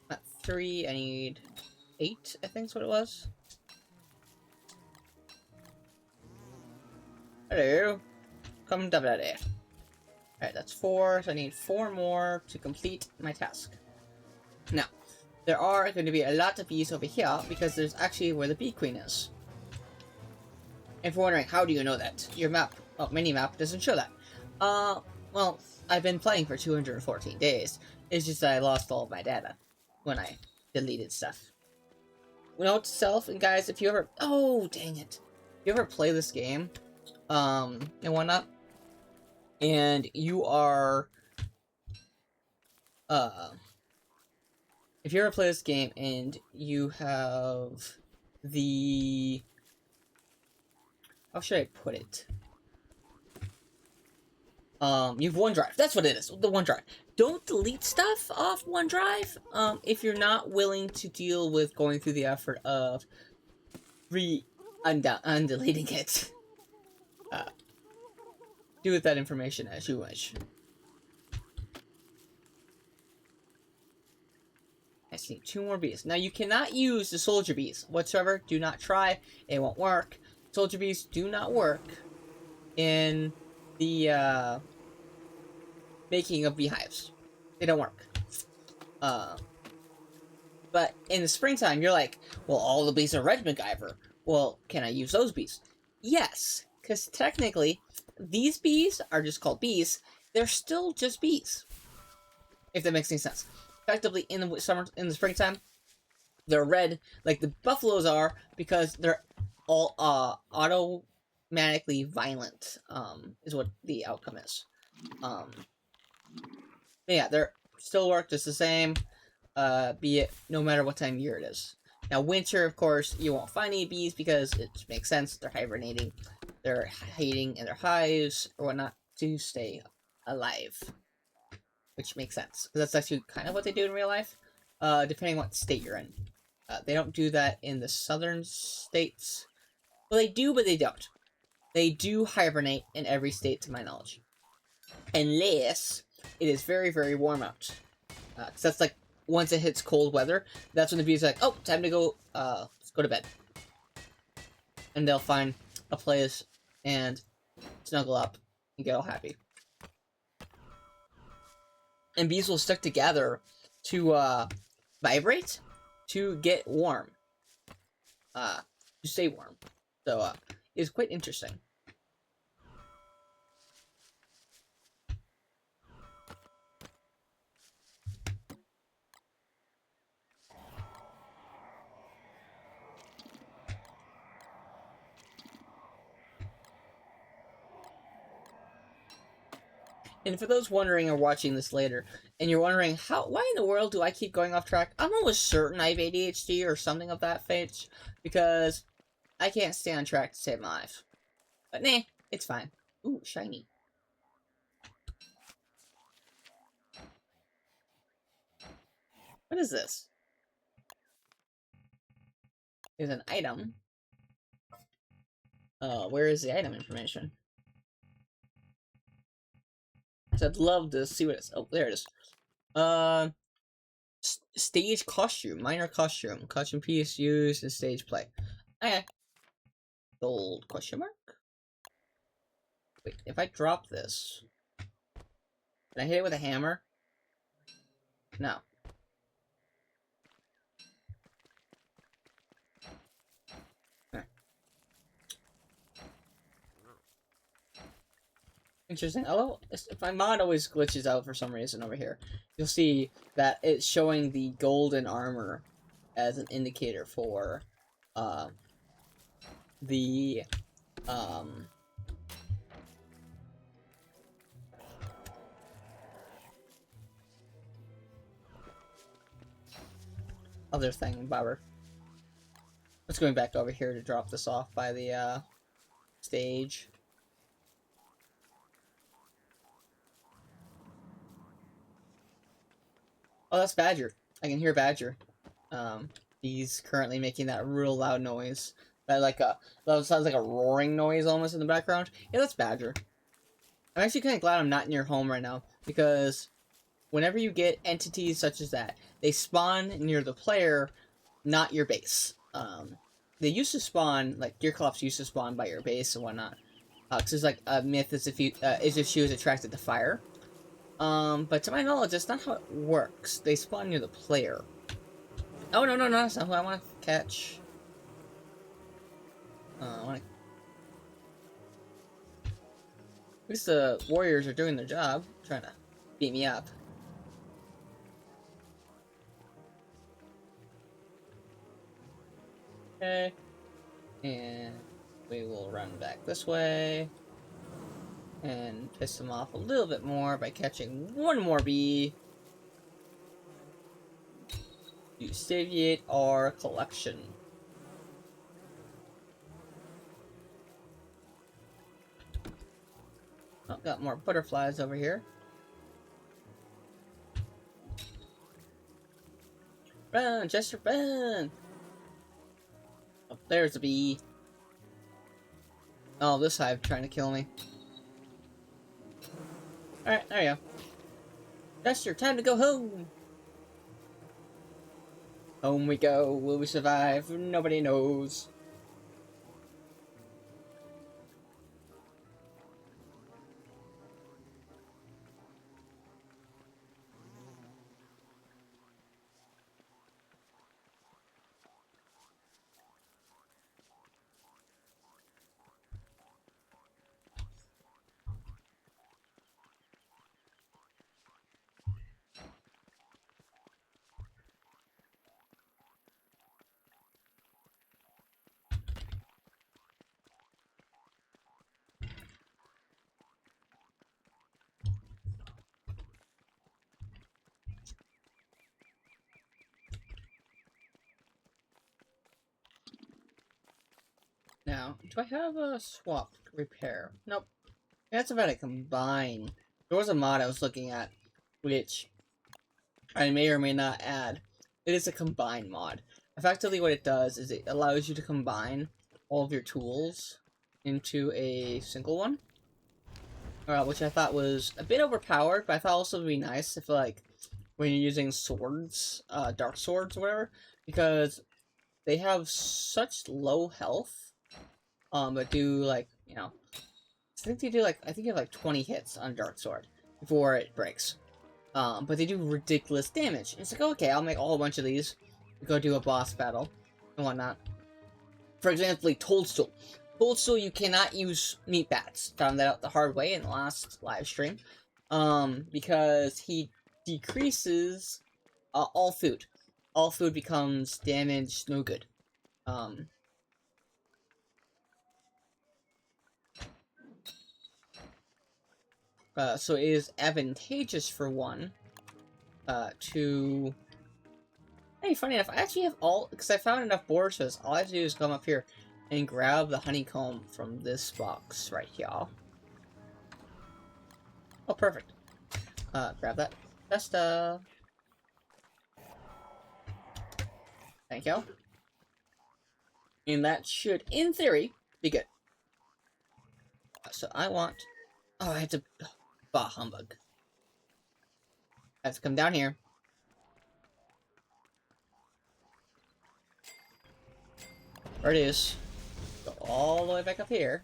Not 3, I need 8, I think is what it was. Hello. Come down there. Alright, that's 4, so I need 4 more to complete my task. Now, there are going to be a lot of bees over here because there's actually where the bee queen is. If you're wondering, how do you know that? Your map, mini-map doesn't show that. Well, I've been playing for 214 days. It's just that I lost all of my data when I deleted stuff. Note to self, and guys, if you ever... Oh, dang it. If you ever play this game, and whatnot, and you are... if you ever play this game and you have the... How should I put it? You have OneDrive. That's what it is. The OneDrive. Don't delete stuff off OneDrive if you're not willing to deal with going through the effort of undeleting it. Do with that information as you wish. I see 2 more bees. Now, you cannot use the soldier bees whatsoever. Do not try. It won't work. Soldier bees do not work in the making of beehives. They don't work. But in the springtime, you're like, well, all the bees are red, MacGyver. Well, can I use those bees? Yes, because technically, these bees are just called bees. They're still just bees. If that makes any sense. Effectively, in the springtime, they're red, like the buffaloes are, because they're all automatically violent. Is what the outcome is. Yeah, they're still work just the same. Be it no matter what time of year it is. Now, winter, of course, you won't find any bees because it makes sense. They're hibernating, they're hiding in their hives or whatnot to stay alive, which makes sense because that's actually kind of what they do in real life. Depending on what state you're in, they don't do that in the southern states. Well, they do, but they don't. They do hibernate in every state, to my knowledge, unless it is very, very warm out. Because that's like, once it hits cold weather, that's when the bees are like, oh, time to go, let's go to bed. And they'll find a place and snuggle up and get all happy. And bees will stick together to, vibrate to get warm. To stay warm. So, it's quite interesting. And for those wondering or watching this later, and you're wondering, why in the world do I keep going off track? I'm almost certain I have ADHD or something of that fate, because I can't stay on track to save my life. But nah, it's fine. Ooh, shiny. What is this? There's an item. Where is the item information? So I'd love to see what it's... Oh, there it is. Stage costume. Minor costume. Costume piece used in stage play. Okay. Gold question mark? Wait, if I drop this... Can I hit it with a hammer? No. Interesting. Although, if my mod always glitches out for some reason over here, you'll see that it's showing the golden armor as an indicator for, the, other thing, Bobber. Let's going back over here to drop this off by the, stage. Oh, that's Badger. I can hear Badger. He's currently making that real loud noise. That sounds like a roaring noise almost in the background. Yeah, that's Badger. I'm actually kind of glad I'm not in your home right now, because whenever you get entities such as that, they spawn near the player, not your base. They used to spawn, like, Deerclops used to spawn by your base and whatnot. Because there's like a myth as if she was attracted to fire. But to my knowledge, that's not how it works. They spawn near the player. Oh, no, no, no, that's not who I want to catch. I want to... At least the warriors are doing their job, trying to beat me up. Okay. And we will run back this way. And piss them off a little bit more by catching one more bee. To satiate our collection. Oh, got more butterflies over here. Run, Chester, run! Oh, there's a bee. Oh, this hive trying to kill me. Alright, there you go. Chester, time to go home! Home we go. Will we survive? Nobody knows. Now, do I have a swap repair? Nope. That's about a combine. There was a mod I was looking at, which I may or may not add. It is a combine mod. Effectively what it does is it allows you to combine all of your tools into a single one. Which I thought was a bit overpowered, but I thought also would be nice if, like, when you're using swords, dark swords or whatever, because they have such low health, but do, like, you know, I think you have, like, 20 hits on dark sword before it breaks. But they do ridiculous damage. It's like, okay, I'll make a whole bunch of these, go do a boss battle, and whatnot. For example, like Toadstool. Toadstool, you cannot use meat bats. Found that out the hard way in the last live stream. Because he decreases all food. All food becomes damaged, no good. So it is advantageous for one to... Hey, funny enough, I actually have all... Because I found enough board shows, all I have to do is come up here and grab the honeycomb from this box right here. Oh, perfect. Grab that. Testa. Thank you. And that should, in theory, be good. So I want... Oh, I have to... Bah, humbug. I have to come down here. There it is. Go all the way back up here.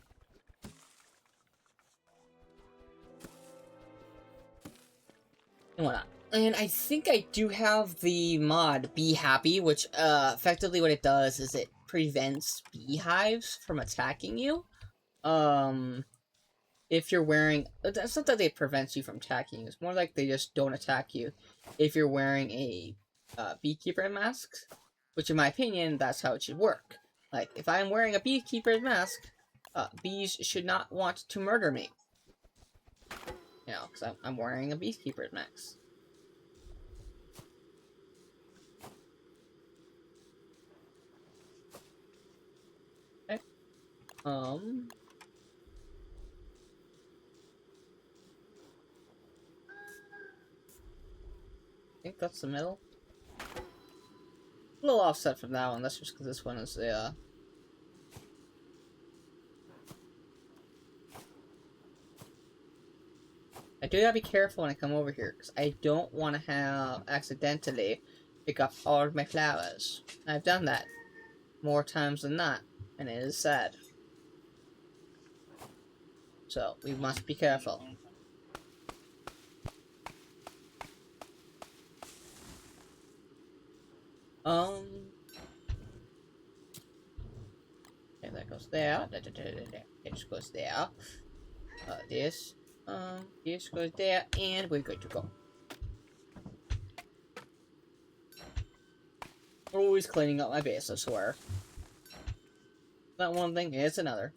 And whatnot. And I think I do have the mod Be Happy, which effectively what it does is it prevents beehives from attacking you. If you're wearing... It's not that they prevent you from attacking you, it's more like they just don't attack you if you're wearing a beekeeper mask. Which in my opinion, that's how it should work. Like, if I'm wearing a beekeeper's mask, bees should not want to murder me. You know, because I'm wearing a beekeeper's mask. Okay. I think that's the middle. A little offset from that one, that's just because this one is a, I do gotta be careful when I come over here, because I don't want to have accidentally pick up all of my flowers. I've done that more times than not, and it is sad. So, we must be careful. Um, and that goes there. It just goes there. This. This goes there, and we're good to go. Always cleaning up my base, I swear. Not one thing, it's another.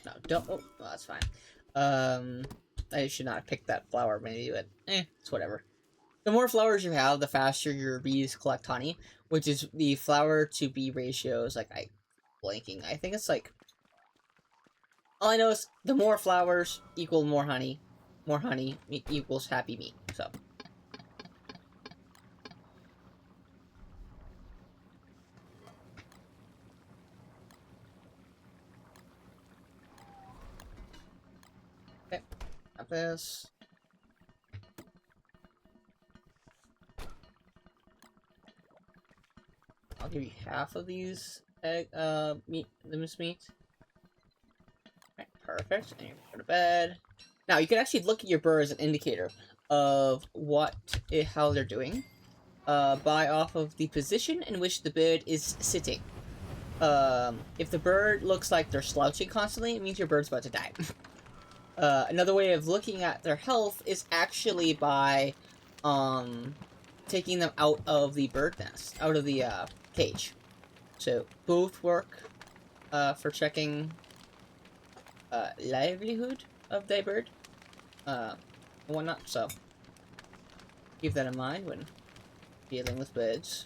No, don't. Oh, well, that's fine. I should not pick that flower, maybe, but it's whatever. The more flowers you have, the faster your bees collect honey, which is the flower to bee ratio is like blanking. I think it's like all I know is the more flowers equal more honey equals happy me. So. Okay, got this. I'll give you half of these egg, meat, the moose meat. Right, perfect. And you go to bed. Now, you can actually look at your bird as an indicator of how they're doing, by off of the position in which the bird is sitting. If the bird looks like they're slouching constantly, it means your bird's about to die. Another way of looking at their health is actually by, taking them out of the bird nest, out of the, cage. So, both work, for checking, livelihood of the bird, and whatnot, so keep that in mind when dealing with birds.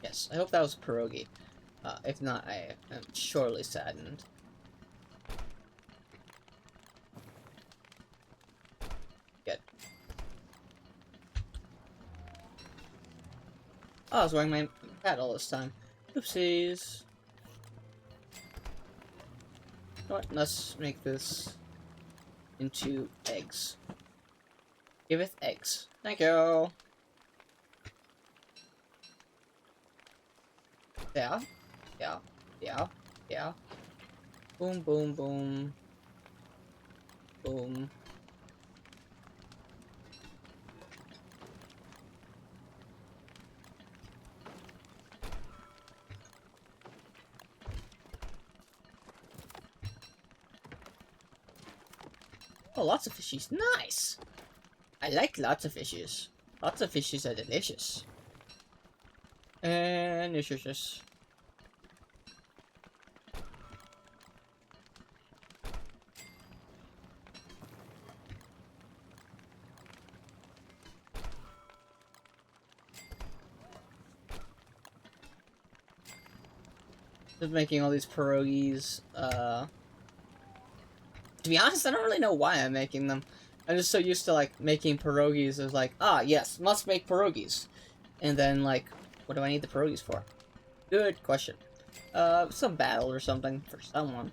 Yes, I hope that was a pierogi. If not, I am surely saddened. Good. Oh, I was wearing my hat all this time. Oopsies. You know what? Let's make this into eggs. Giveth eggs. Thank you. Yeah. Yeah. Yeah. Yeah. Boom, boom, boom. Boom. Oh, lots of fishies. Nice! I like lots of fishes. Lots of fishes are delicious. And nutritious. Just making all these pierogies, to be honest, I don't really know why I'm making them. I'm just so used to, like, making pierogies as, like, ah, yes, must make pierogies. And then, like, what do I need the pierogies for? Good question. Some battle or something for someone.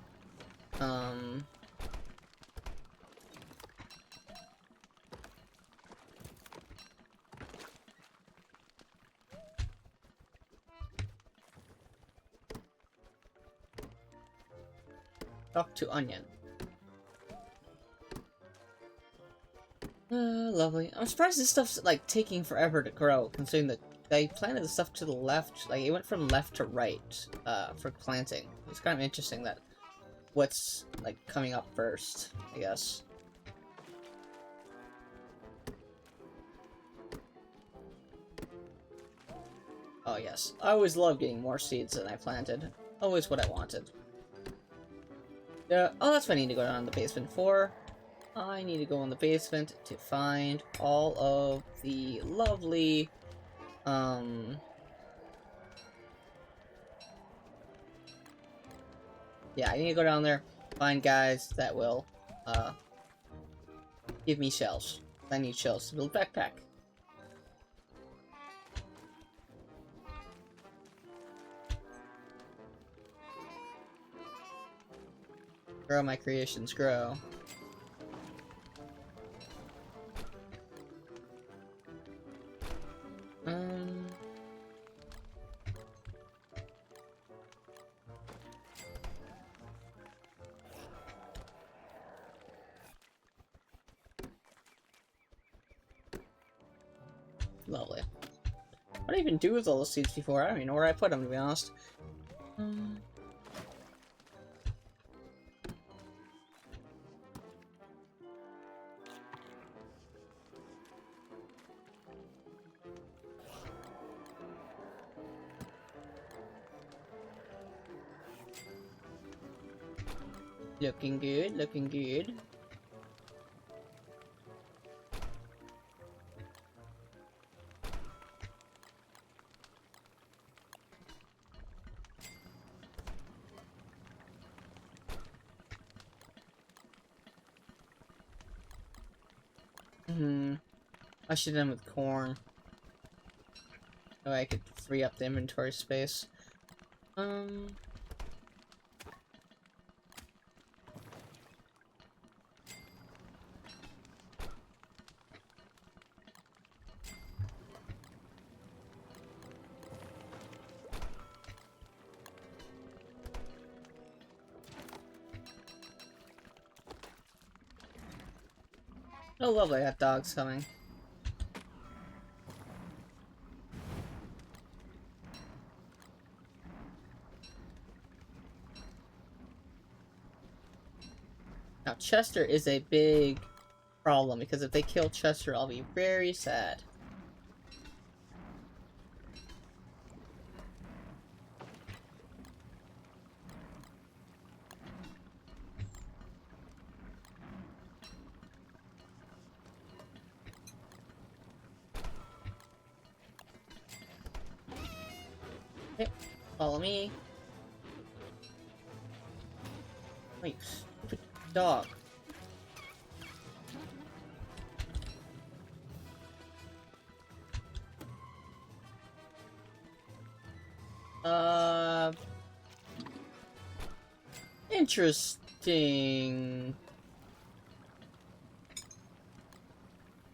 Talk to Onion. Lovely. I'm surprised this stuff's, like, taking forever to grow, considering that they planted the stuff to the left. Like, it went from left to right, for planting. It's kind of interesting that what's, like, coming up first, I guess. Oh, yes. I always love getting more seeds than I planted. Always what I wanted. Oh, that's what I need to go down in the basement for. I need to go in the basement to find all of the lovely, yeah, I need to go down there, find guys that will, give me shells. I need shells to build a backpack. Grow my creations, grow. Lovely. What did I even do with all the seeds before? I don't even know where I put them, to be honest. Looking good, looking good. I should end with corn. So I could free up the inventory space. Oh, lovely, I got dogs coming. Now, Chester is a big problem, because if they kill Chester, I'll be very sad. Okay, follow me. Wait, stupid dog. Interesting.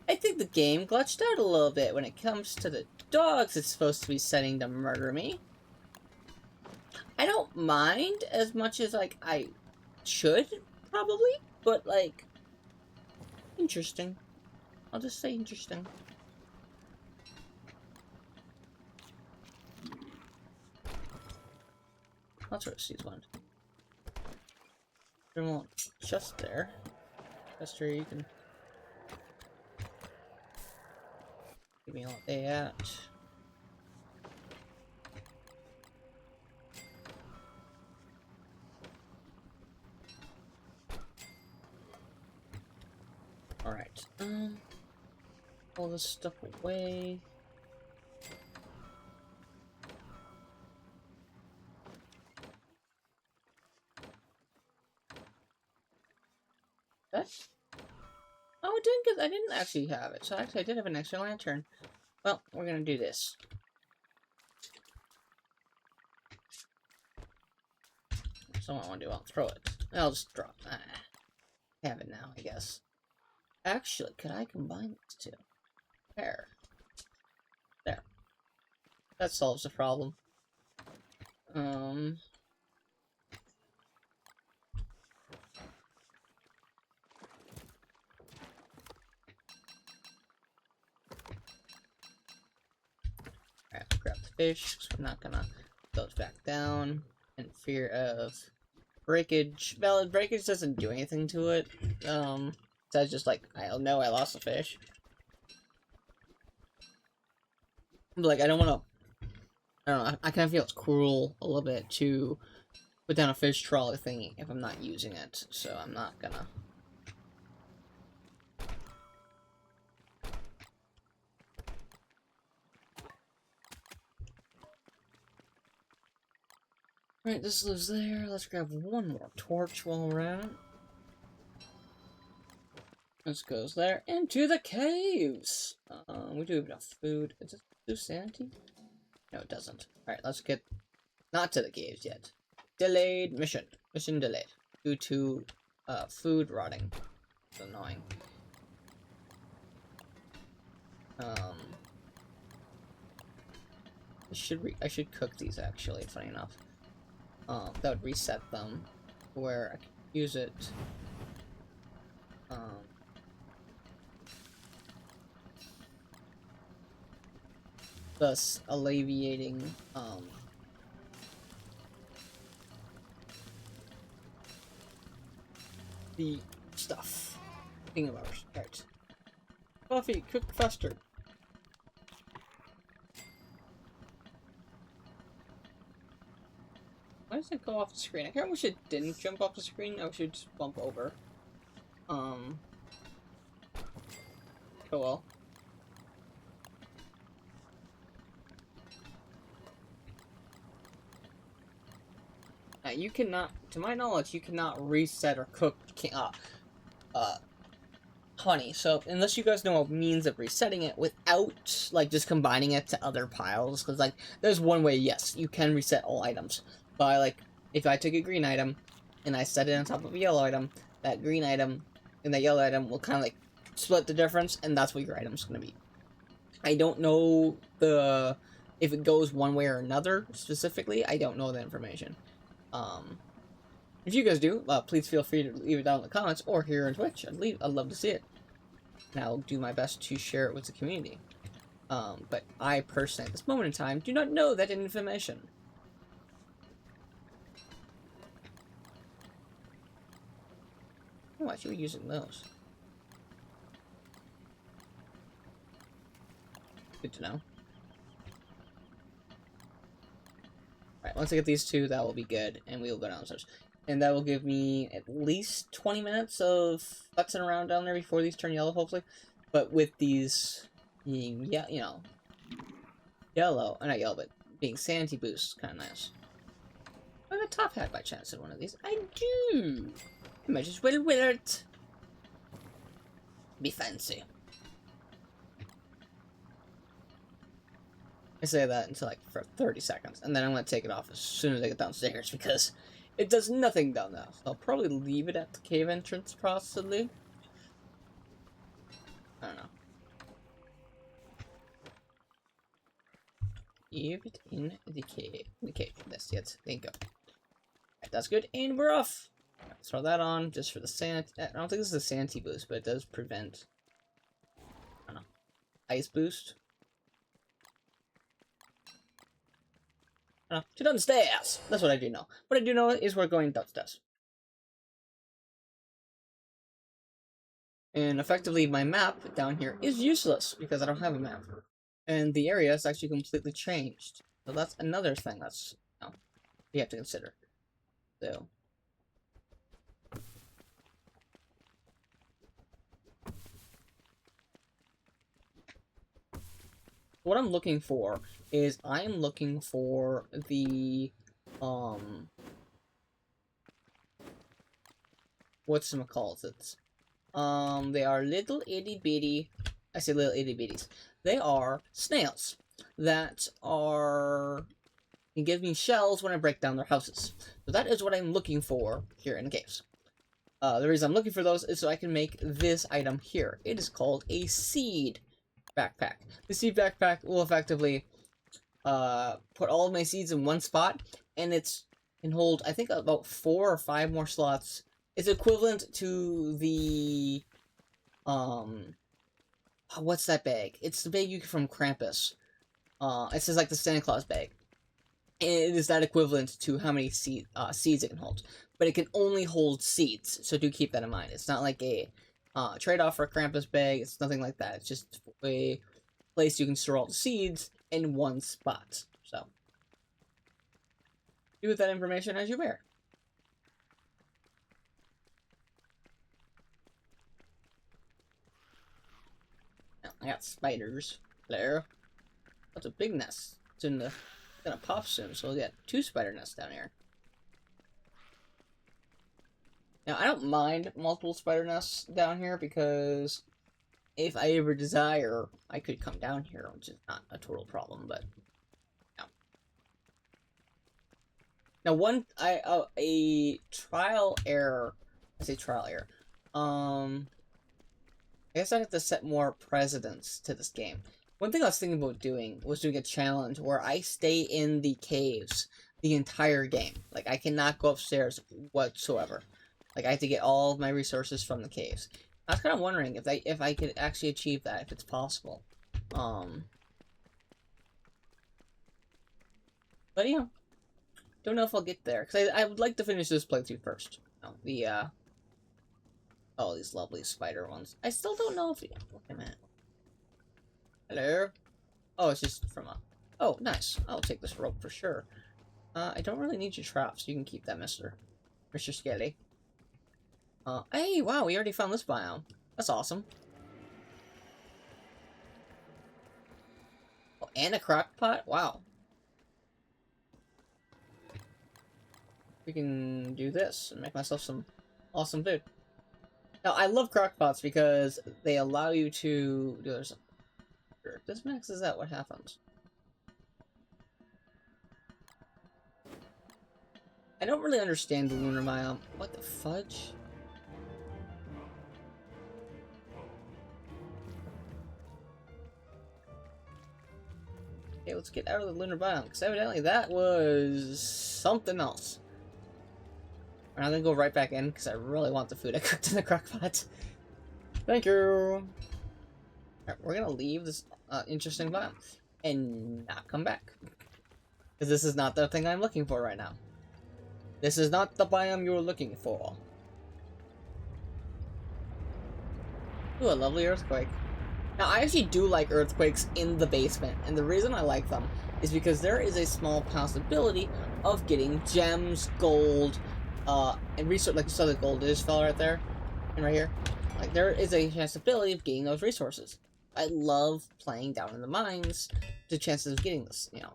I think the game glitched out a little bit when it comes to the dogs it's supposed to be setting to murder me. I don't mind as much as, like, I should, probably, but, like, interesting. I'll just say interesting. That's where seeds went. There won't just there. Chester, you can give me all they at. Alright, pull this stuff away. That? Oh, it didn't, because I didn't actually have it. So actually, I did have an extra lantern. Well, we're gonna do this. Someone want to do, I'll throw it. I'll just drop. Have it now, I guess. Actually, could I combine these two? There. There. That solves the problem. I have to grab the fish, so I'm not gonna put those back down in fear of breakage. Valid breakage doesn't do anything to it. That's just like, I know I lost a fish. But, like, I don't want to. I don't know. I kind of feel it's cruel a little bit to put down a fish trawler thingy if I'm not using it, so I'm not gonna. Alright, this lives there. Let's grab one more torch while we're at it. This goes there. Into the caves! We do have enough food. Does it do sanity? No, it doesn't. Alright, let's get not to the caves yet. Delayed mission. Mission delayed. Due to food rotting. It's annoying. I should cook these actually, funny enough. That would reset them where I could use it. thus alleviating the stuff. Thinking about it. Right. Coffee, cook faster. Why does it go off the screen? I kind of wish it didn't jump off the screen. I wish it would just bump over. Oh well. You cannot, to my knowledge, you cannot reset or cook honey. So unless you guys know a means of resetting it without like just combining it to other piles, because like there's one way, yes, you can reset all items by like if I took a green item and I set it on top of a yellow item, that green item and that yellow item will kind of like split the difference, and that's what your item's gonna be. I don't know if it goes one way or another specifically. I don't know the information. If you guys do, please feel free to leave it down in the comments or here on Twitch. I'd love to see it. And I'll do my best to share it with the community. But I personally, at this moment in time, do not know that information. Oh, I should be using those. Good to know. Alright, once I get these two, that will be good, and we will go downstairs. And that will give me at least 20 minutes of futzing around down there before these turn yellow, hopefully. But with these being, yeah, you know, yellow, not yellow, but being sanity boosts, kind of nice. I have a top hat by chance in one of these. I do! I might as well wear it. Be fancy. I say that until like for 30 seconds, and then I'm going to take it off as soon as I get downstairs, because it does nothing down there. So I'll probably leave it at the cave entrance, possibly. I don't know. Leave it in the cave. That's it. Thank you. Right, that's good, and we're off. Right, throw that on just for the sand. I don't think this is a sanity boost, but it does prevent. I don't know. Ice boost. To downstairs. That's what I do know. What I do know is we're going downstairs. And effectively, my map down here is useless because I don't have a map. And the area is actually completely changed. So that's another thing that's, you know, you have to consider. So. What I'm looking for is I'm looking for the, whatchamacallit. They are little itty bitty, I say little itty bitties. They are snails that can give me shells when I break down their houses. So that is what I'm looking for here in the caves. The reason I'm looking for those is so I can make this item here. It is called a seed backpack. The seed backpack will effectively put all of my seeds in one spot, and it can hold, I think, about 4 or 5 more slots. It's equivalent to the what's that bag? It's the bag you get from Krampus. It says like the Santa Claus bag. And it is that equivalent to how many seeds it can hold. But it can only hold seeds, so do keep that in mind. It's not like a trade-off for a Krampus bag. It's nothing like that. It's just a place you can store all the seeds in one spot. So, do with that information as you wear. Now, I got spiders there. That's a big nest. It's gonna pop soon, so we'll get 2 spider nests down here. Now, I don't mind multiple spider nests down here because if I ever desire, I could come down here, which is not a total problem, but no. Now, a trial error. I say trial error. I guess I have to set more precedents to this game. One thing I was thinking about doing was doing a challenge where I stay in the caves the entire game. Like, I cannot go upstairs whatsoever. Like, I have to get all of my resources from the caves. I was kind of wondering if I could actually achieve that, if it's possible. But, you know, don't know if I'll get there. Because I would like to finish this playthrough first. Oh, these lovely spider ones. I still don't know if... Look at that. Hello? Oh, it's just from a... Oh, nice. I'll take this rope for sure. I don't really need your traps. You can keep that, Mr. Skelly. Hey, wow, we already found this biome. That's awesome. Oh, and a crock pot? Wow. We can do this and make myself some awesome food. Now, I love crock pots because they allow you to... If this maxes out, what happens? I don't really understand the lunar biome. What the fudge? Okay, let's get out of the lunar biome, because evidently that was something else. I'm gonna go right back in, because I really want the food I cooked in the crockpot. Thank you! Alright, we're gonna leave this interesting biome, and not come back. Because this is not the thing I'm looking for right now. This is not the biome you're looking for. Ooh, a lovely earthquake. Now, I actually do like earthquakes in the basement, and the reason I like them is because there is a small possibility of getting gems, gold, and resource, like you saw the gold is fell right there, and right here. Like, there is a possibility of getting those resources. I love playing down in the mines, the chances of getting this, you know.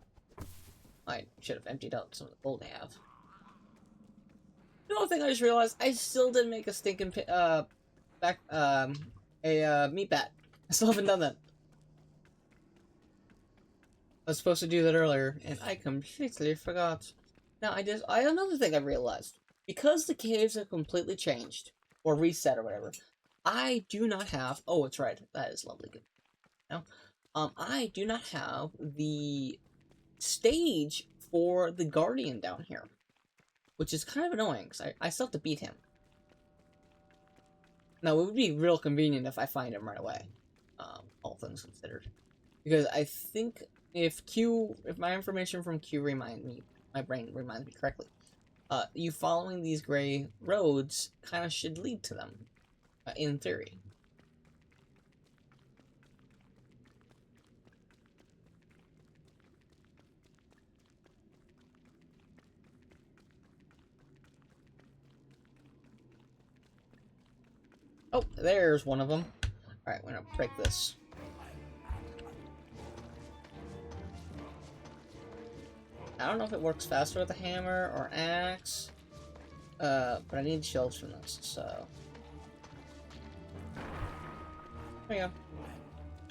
I should have emptied out some of the gold I have. The other thing I just realized, I still didn't make a stinking, meat bat. I still haven't done that. I was supposed to do that earlier, and I completely forgot. Now, another thing I realized. Because the caves have completely changed, or reset or whatever, I do not have... Oh, it's right. That is lovely good. Now, I do not have the stage for the Guardian down here. Which is kind of annoying, because I still have to beat him. Now, it would be real convenient if I find him right away. All things considered. Because I think if my information from Q my brain reminds me correctly, you following these gray roads kind of should lead to them, in theory. Oh, there's one of them. Alright, we're gonna break this. I don't know if it works faster with a hammer or axe. But I need shells from this, so... There you go.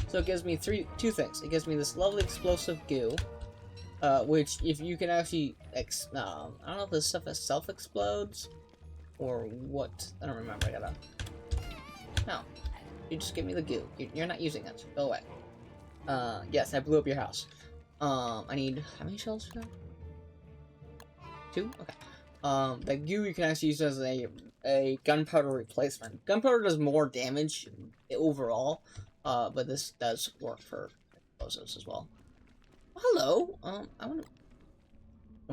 So it gives me two things. It gives me this lovely explosive goo, which if you can actually... I don't know if this stuff self-explodes, or what. I don't remember. I gotta... No. You just give me the goo. You're not using it. Go away. Yes, I blew up your house. I need... How many shells for that? 2? Okay. The goo you can actually use as a gunpowder replacement. Gunpowder does more damage overall, but this does work for explosives as well. Oh, hello! I wanna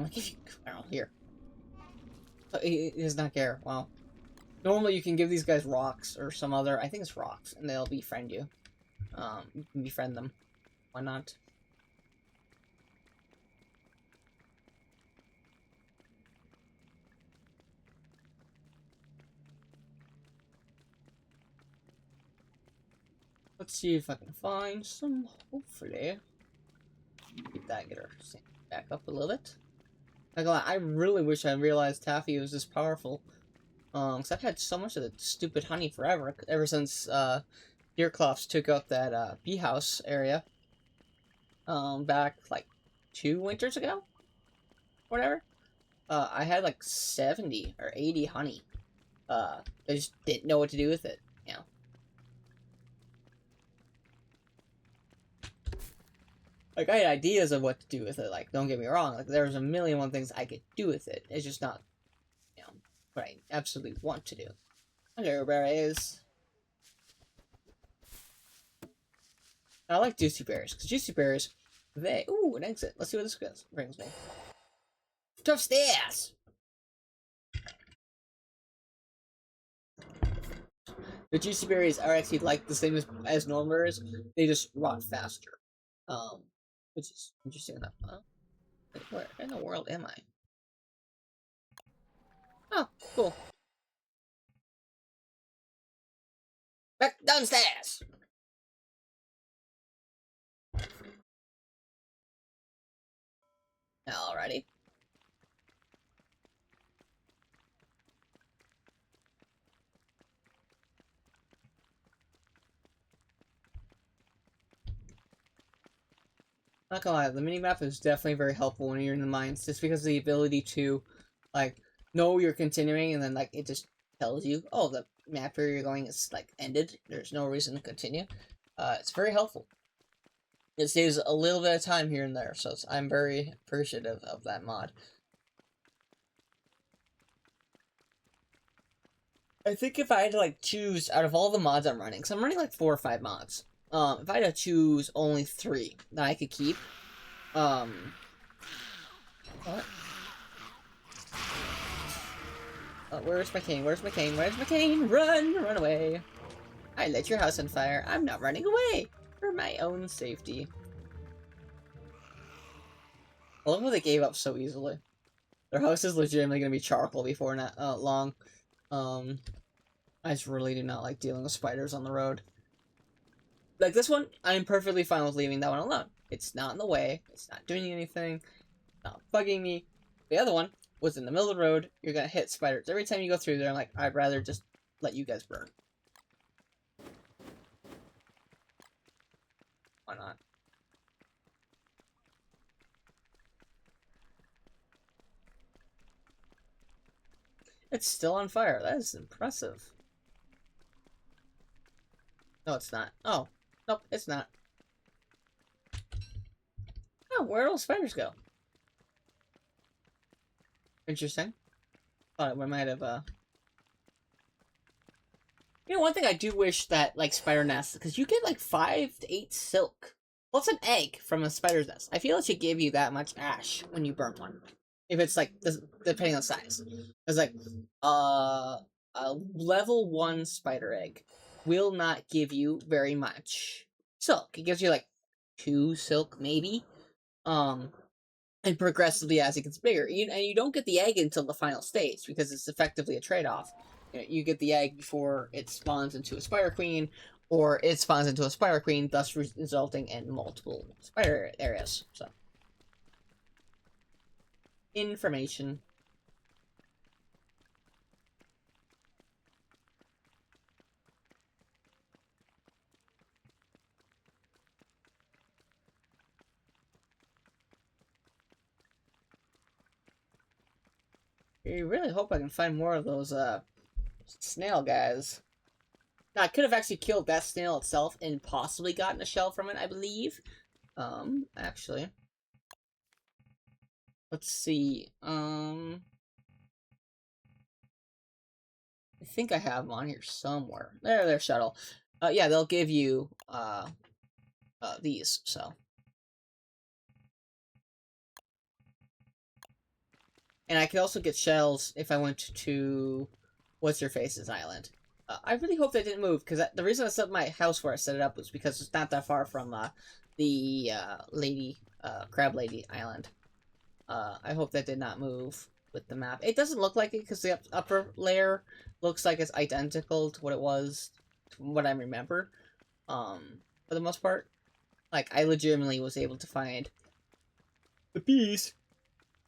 give you... Oh, here. Oh, he does not care. Wow. Normally you can give these guys rocks or some other... I think it's rocks, and they'll befriend you. You can befriend them. Why not? Let's see if I can find some, hopefully. Keep that, get her back up a little bit. Like, I really wish I realized Taffy was this powerful. Cause I've had so much of the stupid honey forever, ever since, Deerclops took out that, bee house area. Back, like, 2 winters ago? Whatever. I had, like, 70 or 80 honey. I just didn't know what to do with it, you know. Like, I had ideas of what to do with it, like, don't get me wrong, like, there was a million one things I could do with it. It's just not, you know, what I absolutely want to do. Hello, berries. I like juicy berries, because juicy berries, ooh, an exit. Let's see what this brings me. Tough stairs! The juicy berries are actually like the same as normal berries. They just rot faster. Um, which is interesting enough. Where in the world am I? Oh, cool. Back downstairs! Alrighty. Not gonna lie, the minimap is definitely very helpful when you're in the mines, just because of the ability to, like, know you're continuing, and then, like, it just tells you, oh, the map where you're going is, like, ended. There's no reason to continue. It's very helpful. It saves a little bit of time here and there, so I'm very appreciative of that mod. I think if I had to, like, choose out of all the mods I'm running, because I'm running, like, 4 or 5 mods, if I had to choose only 3 that I could keep, what? Where's my cane? Where's my cane? Where's my cane? Run! Run away! I lit your house on fire. I'm not running away! For my own safety. I love how they gave up so easily. Their house is legitimately gonna be charcoal before not long. I just really do not like dealing with spiders on the road. Like this one, I'm perfectly fine with leaving that one alone. It's not in the way. It's not doing anything. Not bugging me. The other one was in the middle of the road. You're gonna hit spiders every time you go through there. I'm like, I'd rather just let you guys burn. Why not? It's still on fire. That is impressive. No, it's not. Oh. Nope, it's not. Oh, where'd all spiders go? Interesting. Thought we might have, You know, one thing I do wish that, like, spider nests, because you get, like, 5 to 8 silk. Plus an egg from a spider's nest. I feel it should give you that much ash when you burn one. If it's, like, depending on size. It's like, a level 1 spider egg will not give you very much silk. It gives you, like, 2 silk, maybe. And progressively as it gets bigger. And you don't get the egg until the final stage, because it's effectively a trade-off. You get the egg before it spawns into a spider queen, or it spawns into a spider queen, thus resulting in multiple spider areas. So, information. I really hope I can find more of those snail guys. Now, I could have actually killed that snail itself and possibly gotten a shell from it, I believe. Actually. Let's see. I think I have them on here somewhere. There, shuttle. Yeah, they'll give you, these, so. And I could also get shells if I went to What's-Her-Face's island. I really hope that didn't move, because the reason I set up my house where I set it up was because it's not that far from, the, Crab Lady island. I hope that did not move with the map. It doesn't look like it, because the upper layer looks like it's identical to what it was, from what I remember. For the most part. Like, I legitimately was able to find the bees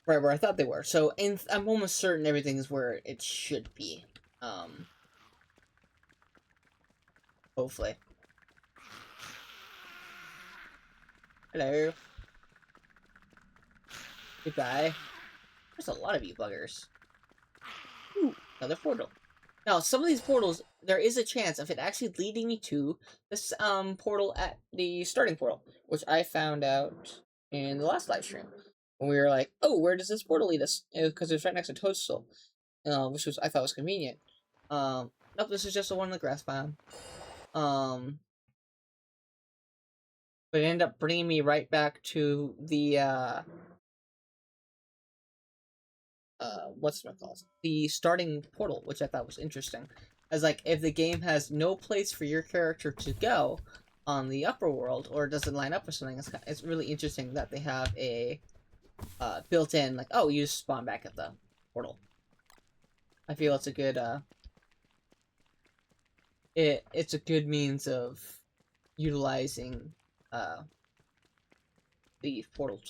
right where I thought they were. So, and I'm almost certain everything is where it should be. Hopefully. Hello. Goodbye. There's a lot of you buggers. Ooh, another portal. Now, some of these portals, there is a chance of it actually leading me to this, portal at the starting portal, which I found out in the last live stream. When we were like, oh, where does this portal lead us? Because it was right next to Toadstool, which was, I thought was convenient. Nope, this is just the one in the grass biome. But it ended up bringing me right back to the, what's-it-called? The starting portal, which I thought was interesting. As, like, if the game has no place for your character to go on the upper world, or doesn't line up or something, it's really interesting that they have a built-in, like, oh, you just spawn back at the portal. I feel it's a good, it's a good means of utilizing, the portal.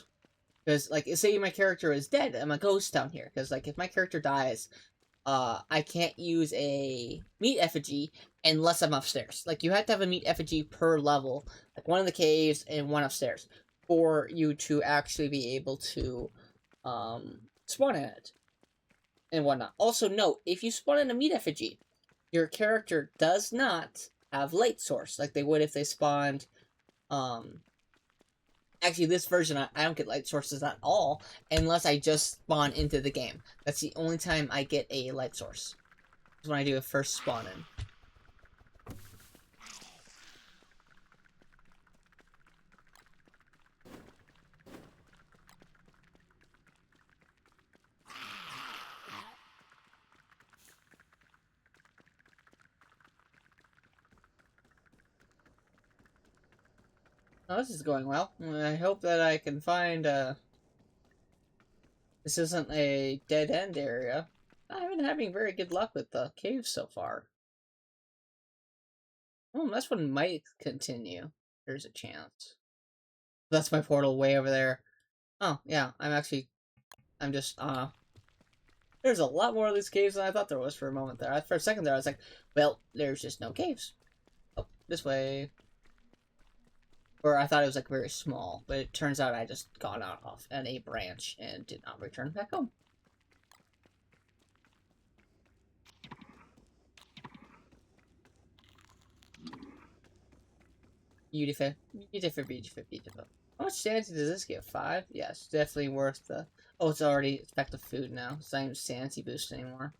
Because, like, say my character is dead, I'm a ghost down here. Because, like, if my character dies, I can't use a meat effigy unless I'm upstairs. Like, you have to have a meat effigy per level, like one in the caves and one upstairs, for you to actually be able to, spawn in it and whatnot. Also, note, if you spawn in a meat effigy, your character does not have light source, like they would if they spawned, actually, this version, I don't get light sources at all, unless I just spawn into the game. That's the only time I get a light source. Is when I do a first spawn in. Oh, this is going well. I hope that I can find, this isn't a dead-end area. I've been having very good luck with the caves so far. Oh, this one might continue. There's a chance. That's my portal way over there. Oh, yeah, I'm just, there's a lot more of these caves than I thought there was for a moment there. For a second there, I was like, well, there's just no caves. Oh, this way. Or I thought it was, like, very small, but it turns out I just got out off on a branch and did not return back home. Beautiful. Beautiful, beautiful, beautiful. How much sanity does this give? 5? Yes, definitely worth the... Oh, it's back to food now. It's not even sanity boost anymore.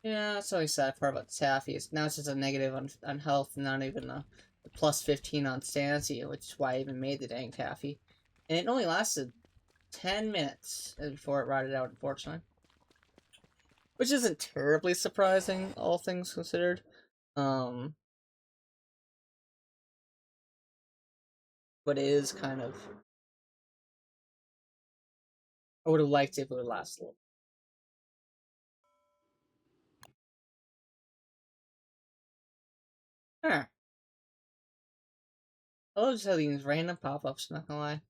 Yeah, that's always sad part about the taffy. Now it's just a negative on health, not even a plus 15 on sanity, which is why I even made the dang taffy. And it only lasted 10 minutes before it rotted out, unfortunately. Which isn't terribly surprising, all things considered. But it is kind of... I would have liked it if it would last a little. Huh. I love just having these random pop-ups, not gonna lie.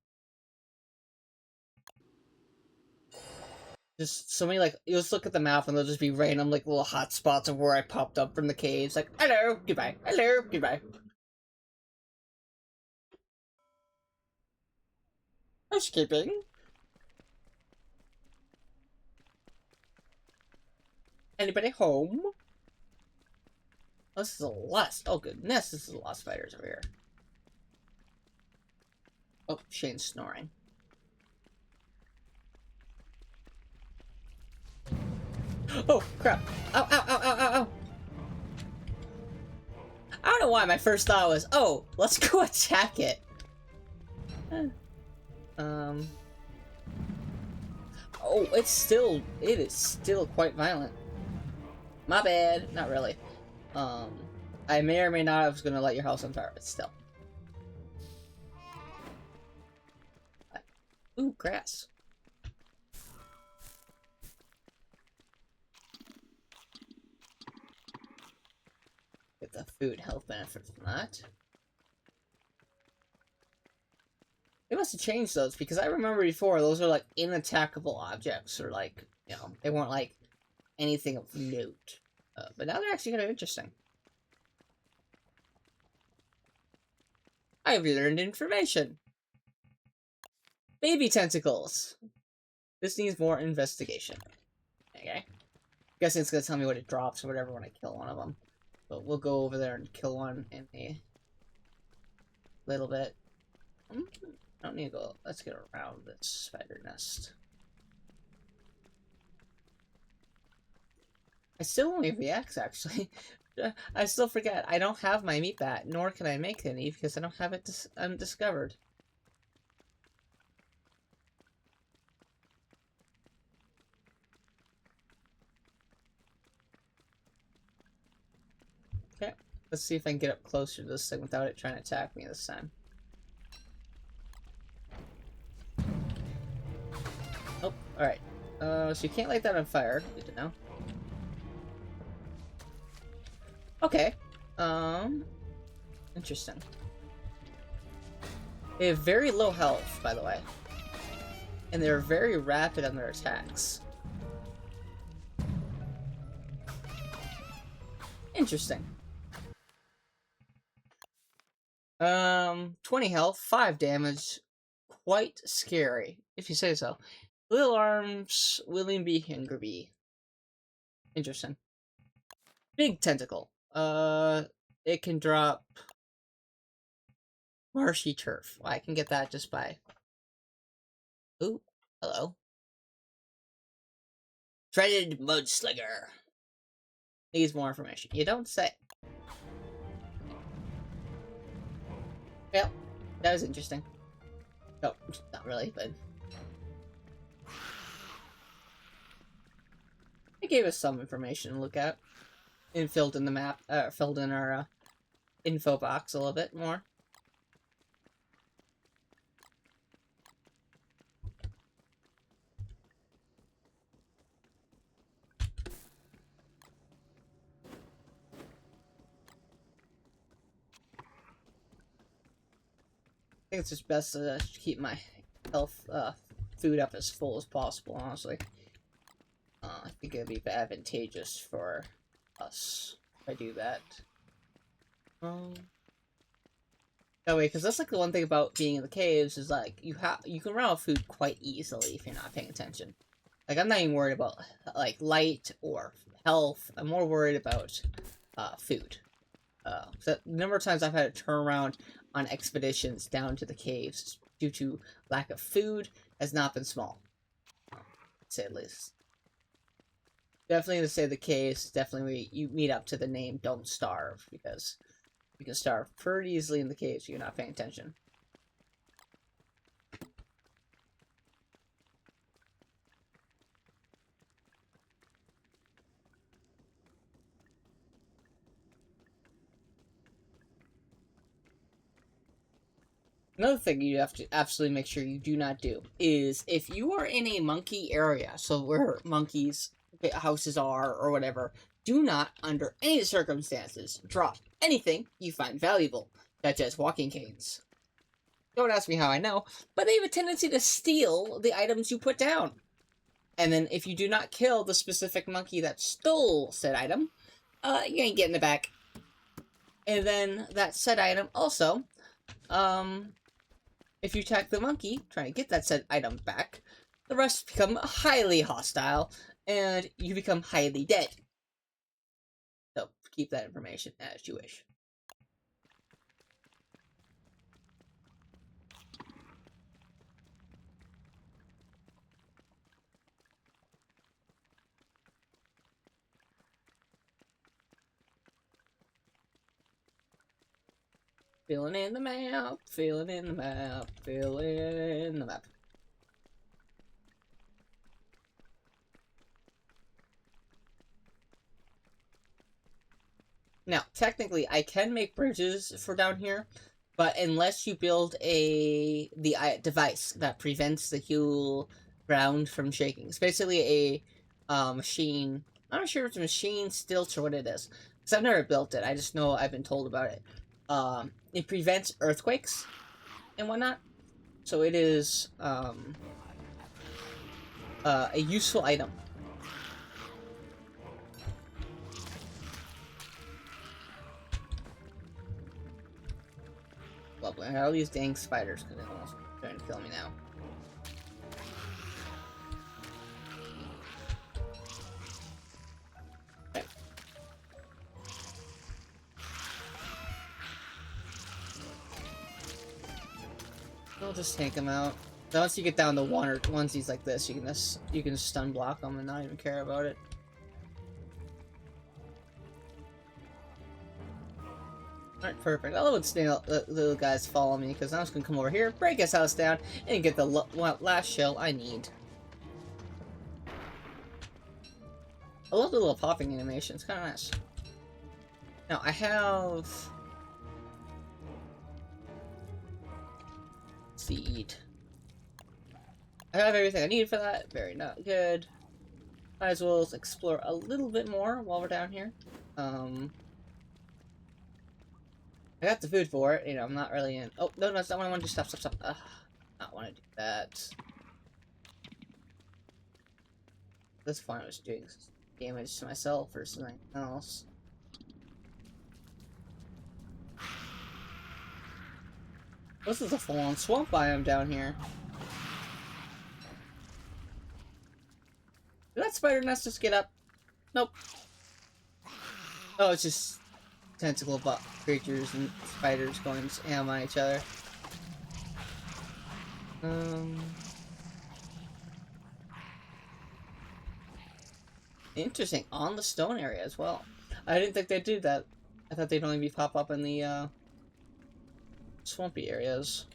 Just so many, like, you'll just look at the map and there'll just be random, like, little hot spots of where I popped up from the caves. Like, hello, goodbye, hello, goodbye. Housekeeping. Anybody home? Oh, this is a lot. Oh, goodness, this is a lot of spiders over here. Oh, Shane's snoring. Oh, crap. Ow, ow, ow, ow, ow, ow. I don't know why my first thought was, oh, let's go attack it. Oh, it is still quite violent. My bad. Not really. I may or may not have gonna light your house on fire, but still. Ooh, grass. Get the food health benefit from that. They must have changed those, because I remember before, those were like inattackable objects, or like, you know, they weren't like anything of note. But now they're actually kind of interesting. I've learned information. Baby tentacles. This needs more investigation. Okay. I'm guessing it's gonna tell me what it drops or whatever when I kill one of them. But we'll go over there and kill one in a little bit. I don't need to go. Let's get around this spider nest. I still only have the axe, actually. I still forget. I don't have my meat bat, nor can I make any because I don't have it undiscovered. Okay, let's see if I can get up closer to this thing without it trying to attack me this time. Oh, alright. So you can't light that on fire. Good to know. Okay. Interesting. They have very low health, by the way. And they're very rapid on their attacks. Interesting. 20 health, 5 damage. Quite scary, if you say so. Little arms, William B. Hingerby. Interesting. Big tentacle. It can drop marshy turf. Well, I can get that just by... Ooh, hello. Dreaded Mudslinger. Needs more information. You don't say. Well, that was interesting. Oh, not really, but... It gave us some information to look at. And filled in the map, filled in our, info box a little bit more. I think it's just best to keep my health, food up as full as possible, honestly. I think it'd be advantageous for us if I do that. That way, because that's like the one thing about being in the caves is like you can run out of food quite easily if you're not paying attention. Like I'm not even worried about like light or health. I'm more worried about food. So the number of times I've had to turn around on expeditions down to the caves due to lack of food has not been small, to say the least. Definitely to say the caves, definitely you meet up to the name Don't Starve, because you can starve pretty easily in the caves if you're not paying attention. Another thing you have to absolutely make sure you do not do is if you are in a monkey area, so where monkeys' houses are or whatever, do not, under any circumstances, drop anything you find valuable, such as walking canes. Don't ask me how I know, but they have a tendency to steal the items you put down. And then if you do not kill the specific monkey that stole said item, you ain't getting it back. And then that said item also, if you attack the monkey, trying to get that said item back, the rest become highly hostile, and you become highly dead. So, keep that information as you wish. Filling in the map, filling in the map, filling in the map. Now, technically, I can make bridges for down here, but unless you build the device that prevents the whole ground from shaking. It's basically a machine. I'm not sure if it's a machine, stilts, or what it is. Because I've never built it. I just know I've been told about it. It prevents earthquakes and whatnot. So it is a useful item. Lovely. I got all these dang spiders because they're almost trying to kill me now. Okay. I'll just take them out. Then once you get down to one or onesies like this, you can stun block them and not even care about it. Alright, perfect. I love when snail little guys follow me, because I'm just gonna come over here, break his house down, and get the last shell I need. I love the little popping animation. It's kind of nice. Now, I have... seed. I have everything I need for that. Very not good. Might as well explore a little bit more while we're down here. I got the food for it. You know, I'm not really in... Oh, no, that's not what I want to do. Stop, stop, stop. Ugh, not want to do that. This point I was doing damage to myself or something else. This is a full-on swamp biome down here. Did that spider nest just get up? Nope. Oh, it's just tentacle creatures and spiders going ham on each other. Interesting. On the stone area as well. I didn't think they'd do that. I thought they'd only be pop up in the swampy areas.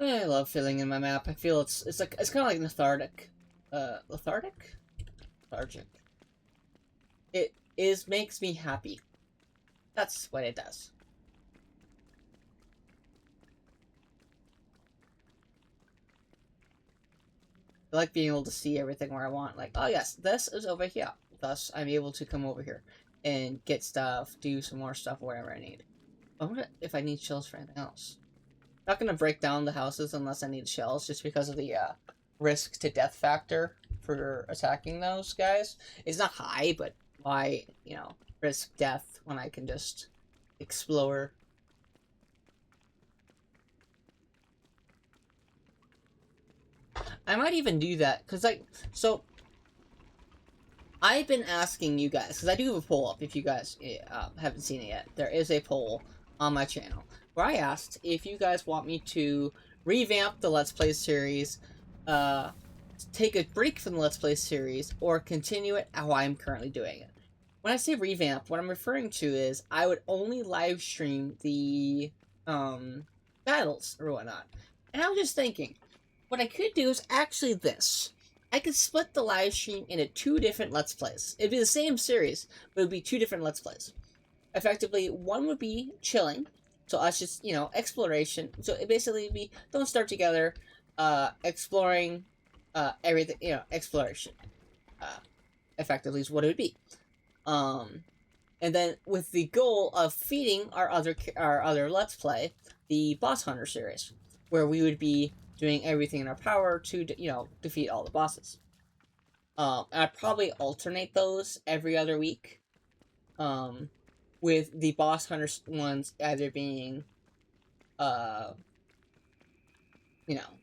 I love filling in my map. I feel it's kind of like lethargic. Lethargic? Lethargic. It makes me happy. That's what it does. I like being able to see everything where I want. Like, oh yes, this is over here. Thus, I'm able to come over here and get stuff, do some more stuff, whatever I need. I wonder if I need shells for anything else. I'm not gonna break down the houses unless I need shells, just because of the risk to death factor for attacking those guys. It's not high, but why, you know, risk death when I can just explore? I might even do that, because, like, so, I've been asking you guys, because I do have a poll up, if you guys haven't seen it yet. There is a poll on my channel, where I asked if you guys want me to revamp the Let's Play series, take a break from the Let's Play series, or continue it how I'm currently doing it. When I say revamp, what I'm referring to is, I would only live stream the, battles, or whatnot. And I was just thinking, what I could do is actually this. I could split the live stream into 2 different Let's Plays. It'd be the same series, but it would be 2 different Let's Plays. Effectively, one would be chilling, so us just, you know, exploration. So it basically would be, don't start together, exploring, everything, you know, exploration. Effectively is what it would be. And then with the goal of feeding our other Let's Play, the Boss Hunter series, where we would be doing everything in our power to, you know, defeat all the bosses. And I'd probably alternate those every other week. With the Boss Hunter ones either being, you know...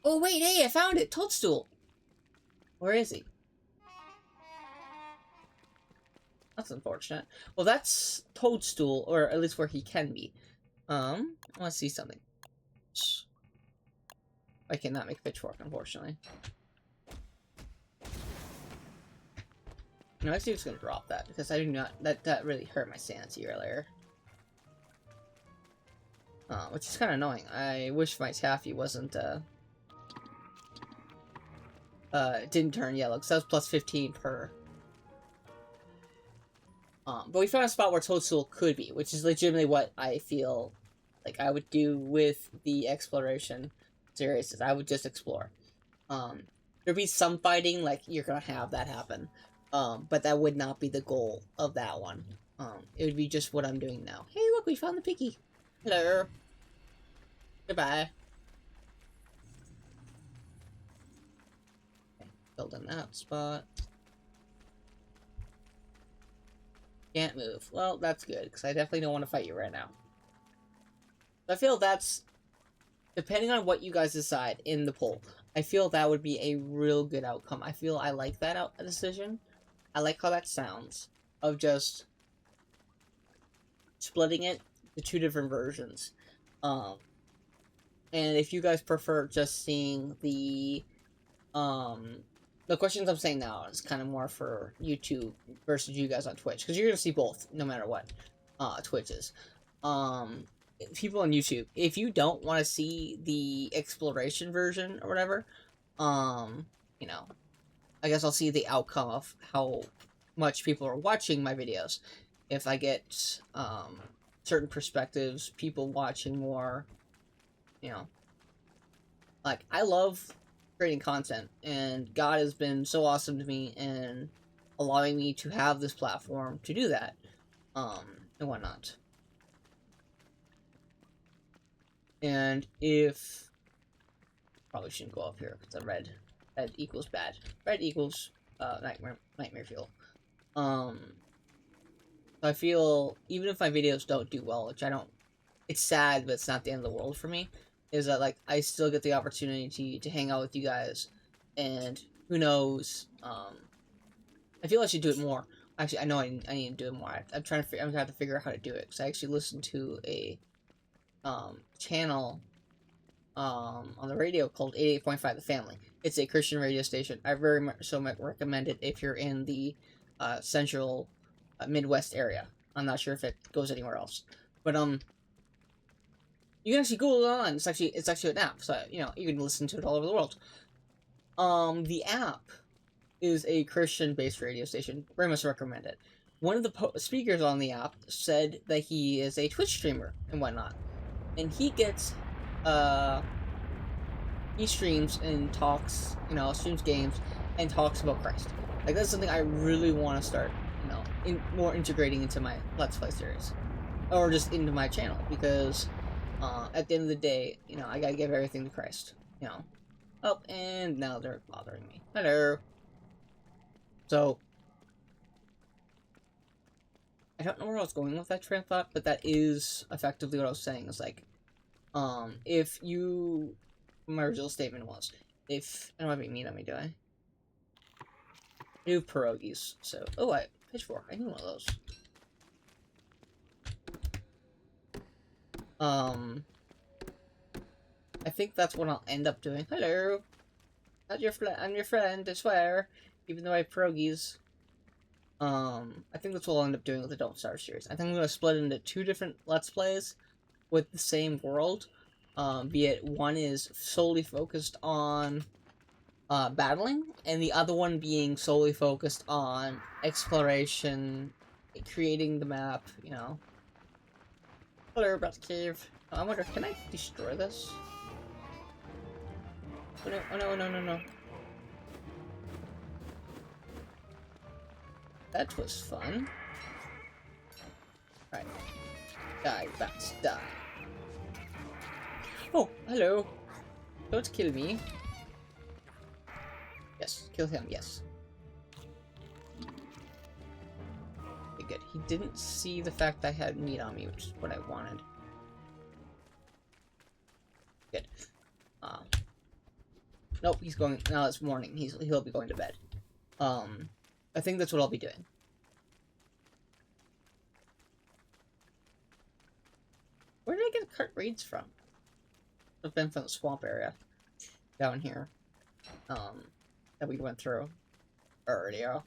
Oh, wait, hey, I found it! Toadstool! Where is he? That's unfortunate. Well, that's Toadstool, or at least where he can be. I want to see something. I cannot make pitchfork, unfortunately. No, actually, I'm just gonna drop that because I do not. That really hurt my sanity earlier. Which is kind of annoying. I wish my taffy wasn't didn't turn yellow because that was plus 15 per. But we found a spot where Toadstool could be, which is legitimately what I feel like I would do with the exploration series. Is I would just explore. There'd be some fighting, like you're gonna have that happen. But that would not be the goal of that one. It would be just what I'm doing now. Hey, look, we found the piggy. Hello. Goodbye. Okay, build in that spot. Can't move. Well, that's good, because I definitely don't want to fight you right now. I feel that's, depending on what you guys decide in the poll, I feel that would be a real good outcome. I feel I like that decision. I like how that sounds, of just splitting it to 2 different versions. And if you guys prefer just seeing the questions I'm saying now is kind of more for YouTube versus you guys on Twitch, because you're going to see both, no matter what, Twitches. people on YouTube, if you don't want to see the exploration version or whatever, you know, I guess I'll see the outcome of how much people are watching my videos. If I get certain perspectives, people watching more, you know, like I love creating content, and God has been so awesome to me in allowing me to have this platform to do that, and whatnot. And if probably shouldn't go up here because the red equals bad. Red equals nightmare fuel. I feel even if my videos don't do well, which I don't, it's sad, but it's not the end of the world for me. Is that like I still get the opportunity to hang out with you guys, and who knows? I feel I should do it more. Actually, I know I need to do it more. I'm trying to. I'm gonna have to figure out how to do it because I actually listened to a channel on the radio called 88.5 The Family. It's a Christian radio station. I very much so recommend it if you're in the central Midwest area. I'm not sure if it goes anywhere else, but you can actually Google it on. It's actually an app, so you know you can listen to it all over the world. The app is a Christian-based radio station. Very much recommend it. One of the speakers on the app said that he is a Twitch streamer and whatnot, and he gets he streams and talks, you know, streams games and talks about Christ. Like that's something I really want to start, you know, more integrating into my Let's Play series, or just into my channel, because at the end of the day, you know, I gotta give everything to Christ, you know. Oh, and now they're bothering me. Hello. So, I don't know where I was going with that train of thought, but that is effectively what I was saying. Is like, if you, my original statement was, if, I don't have any meat on me, do I? New pierogies. So, oh, pitchfork. I need one of those. I think that's what I'll end up doing. Hello. I'm your friend, I swear. Even though I have pierogies. I think that's what I'll end up doing with the Don't Starve series. I think I'm gonna split it into 2 different Let's Plays with the same world. Be it one is solely focused on battling, and the other one being solely focused on exploration, creating the map, you know. Hello, Breath Cave. I wonder, can I destroy this? Oh no, oh no, oh no, no, no. That was fun. Right. Die, bats, die. Oh, hello. Don't kill me. Yes, kill him, yes. Okay, good. He didn't see the fact that I had meat on me, which is what I wanted. Good. Nope, he's going, now it's morning. He'll be going to bed. I think that's what I'll be doing. Where did I get cart raids from? I've been from the swamp area down here, that we went through earlier.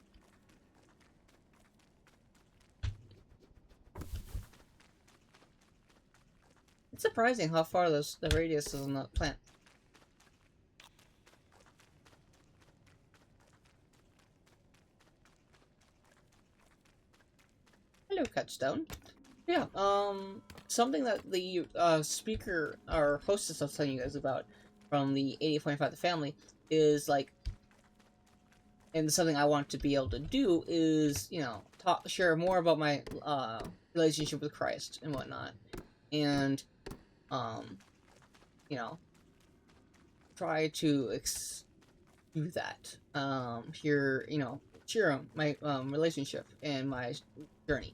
It's surprising how far the radius is on the plant. Hello, Cutstone. Yeah, something that the speaker or hostess I was telling you guys about from the 88.5 The Family is like, and something I want to be able to do is, you know, share more about my relationship with Christ and whatnot, and you know, try to do that. Here, you know, share my relationship and my journey.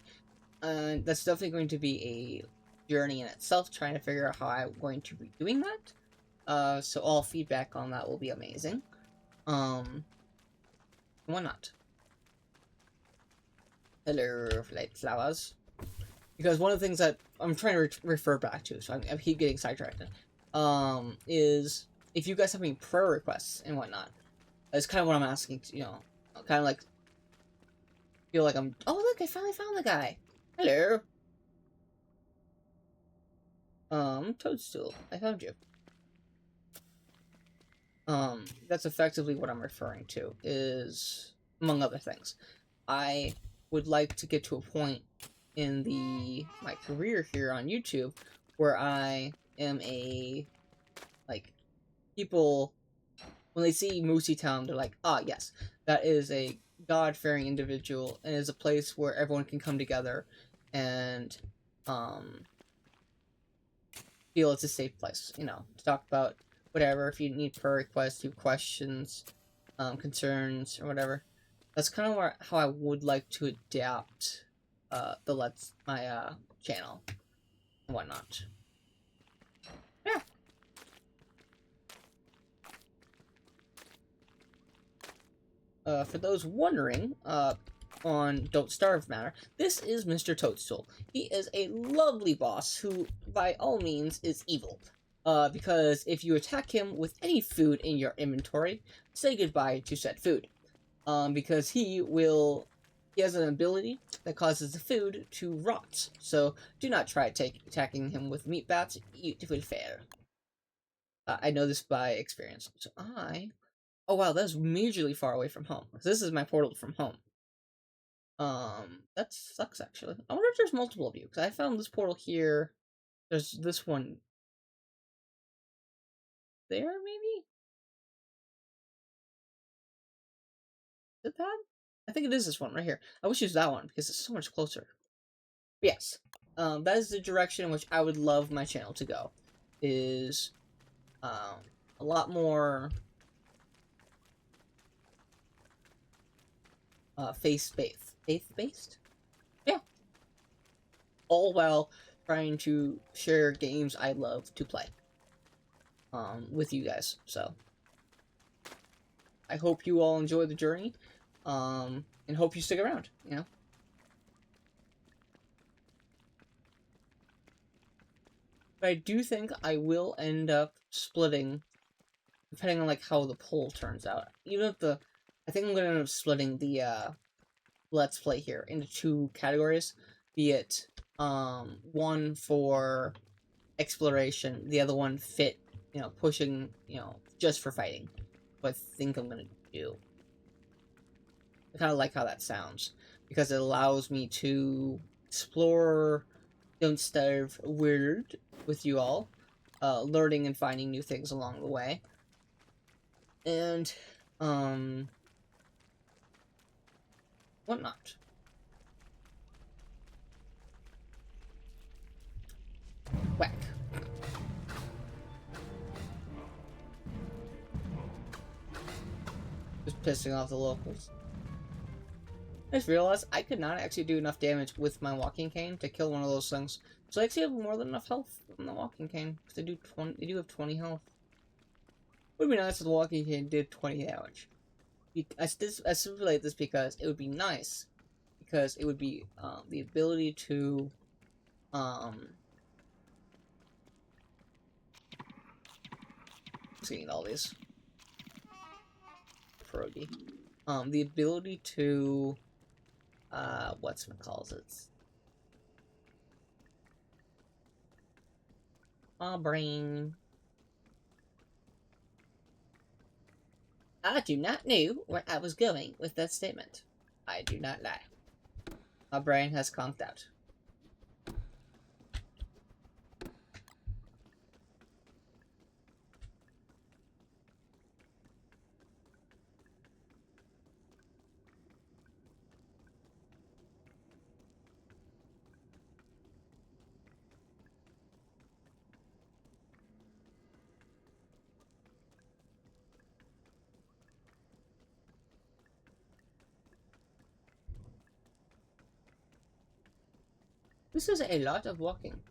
That's definitely going to be a journey in itself, trying to figure out how I'm going to be doing that. So all feedback on that will be amazing. Why not? Hello, light flowers. Because one of the things that I'm trying to refer back to, so I keep getting sidetracked, is if you guys have any prayer requests and whatnot. That's kind of what I'm asking, you know, kind of like, feel like I'm, oh look, I finally found the guy. Hello. Toadstool, I found you. That's effectively what I'm referring to, is, among other things, I would like to get to a point in my career here on YouTube where I am people, when they see Mooseytown, they're like, ah, yes, that is a God-fearing individual, and is a place where everyone can come together and, feel it's a safe place, to talk about whatever, if you need per requests, you have questions, concerns, or whatever. That's kind of how I would like to adapt, my channel, and whatnot. Yeah. For those wondering, on Don't Starve matter, this is Mr. Toadstool. He is a lovely boss who, by all means, is evil. Because if you attack him with any food in your inventory, say goodbye to said food. Because he has an ability that causes the food to rot. So do not try attacking him with meat bats. It will fail. I know this by experience. So oh wow, that's majorly far away from home. This is my portal from home. That sucks actually. I wonder if there's multiple of you, because I found this portal here. There's this one there, maybe? Is it that? I think it is this one right here. I wish it was that one, because it's so much closer. But yes. That is the direction in which I would love my channel to go. Is, a lot more, faith-based? Yeah. All while trying to share games I love to play. With you guys, so. I hope you all enjoy the journey, and hope you stick around, But I do think I will end up splitting, depending on, how the poll turns out. Even if I think I'm gonna end up splitting the, Let's Play here into 2 categories, be it, one for exploration, the other one pushing, just for fighting. What I think I'm gonna do. I kind of like how that sounds, because it allows me to explore Don't Starve World with you all, learning and finding new things along the way. And, whatnot. Whack. Just pissing off the locals. I just realized I could not actually do enough damage with my walking cane to kill one of those things. So I actually have more than enough health on the walking cane, because they do have 20 health. Would be nice if the walking cane did 20 damage. I stipulate this because it would be nice, because it would be, the ability to, seeing all these. Pierogi. The ability to, whatchamacallit? My brain. I do not know where I was going with that statement. I do not lie. My brain has conked out. This is a lot of walking.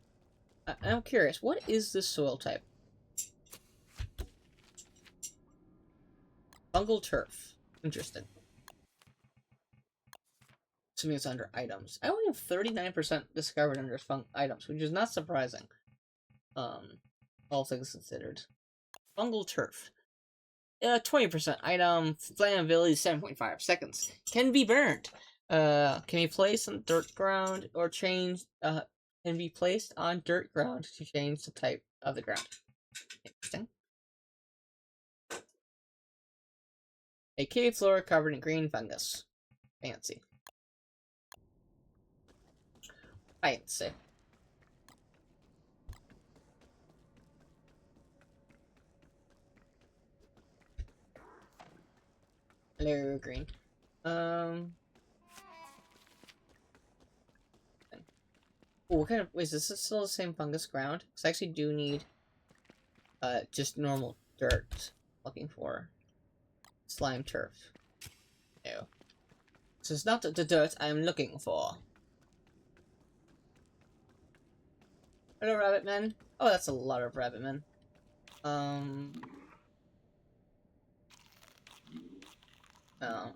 I'm curious, what is this soil type? Fungal turf. Interesting. Assuming it's under items. I only have 39% discovered under items, which is not surprising. All things considered. Fungal turf. 20% item. Flammability 7.5 seconds. Can be burned. Can be placed on dirt ground or changed can be placed on dirt ground to change the type of the ground. Interesting. A cave floor covered in green fungus. Fancy. Fancy. Hello, green. Oh, what kind of... Wait, is this still the same fungus ground? Because I actually do need, just normal dirt. Looking for slime turf. No. This is not the dirt I'm looking for. Hello, rabbit men. Oh, that's a lot of rabbit men.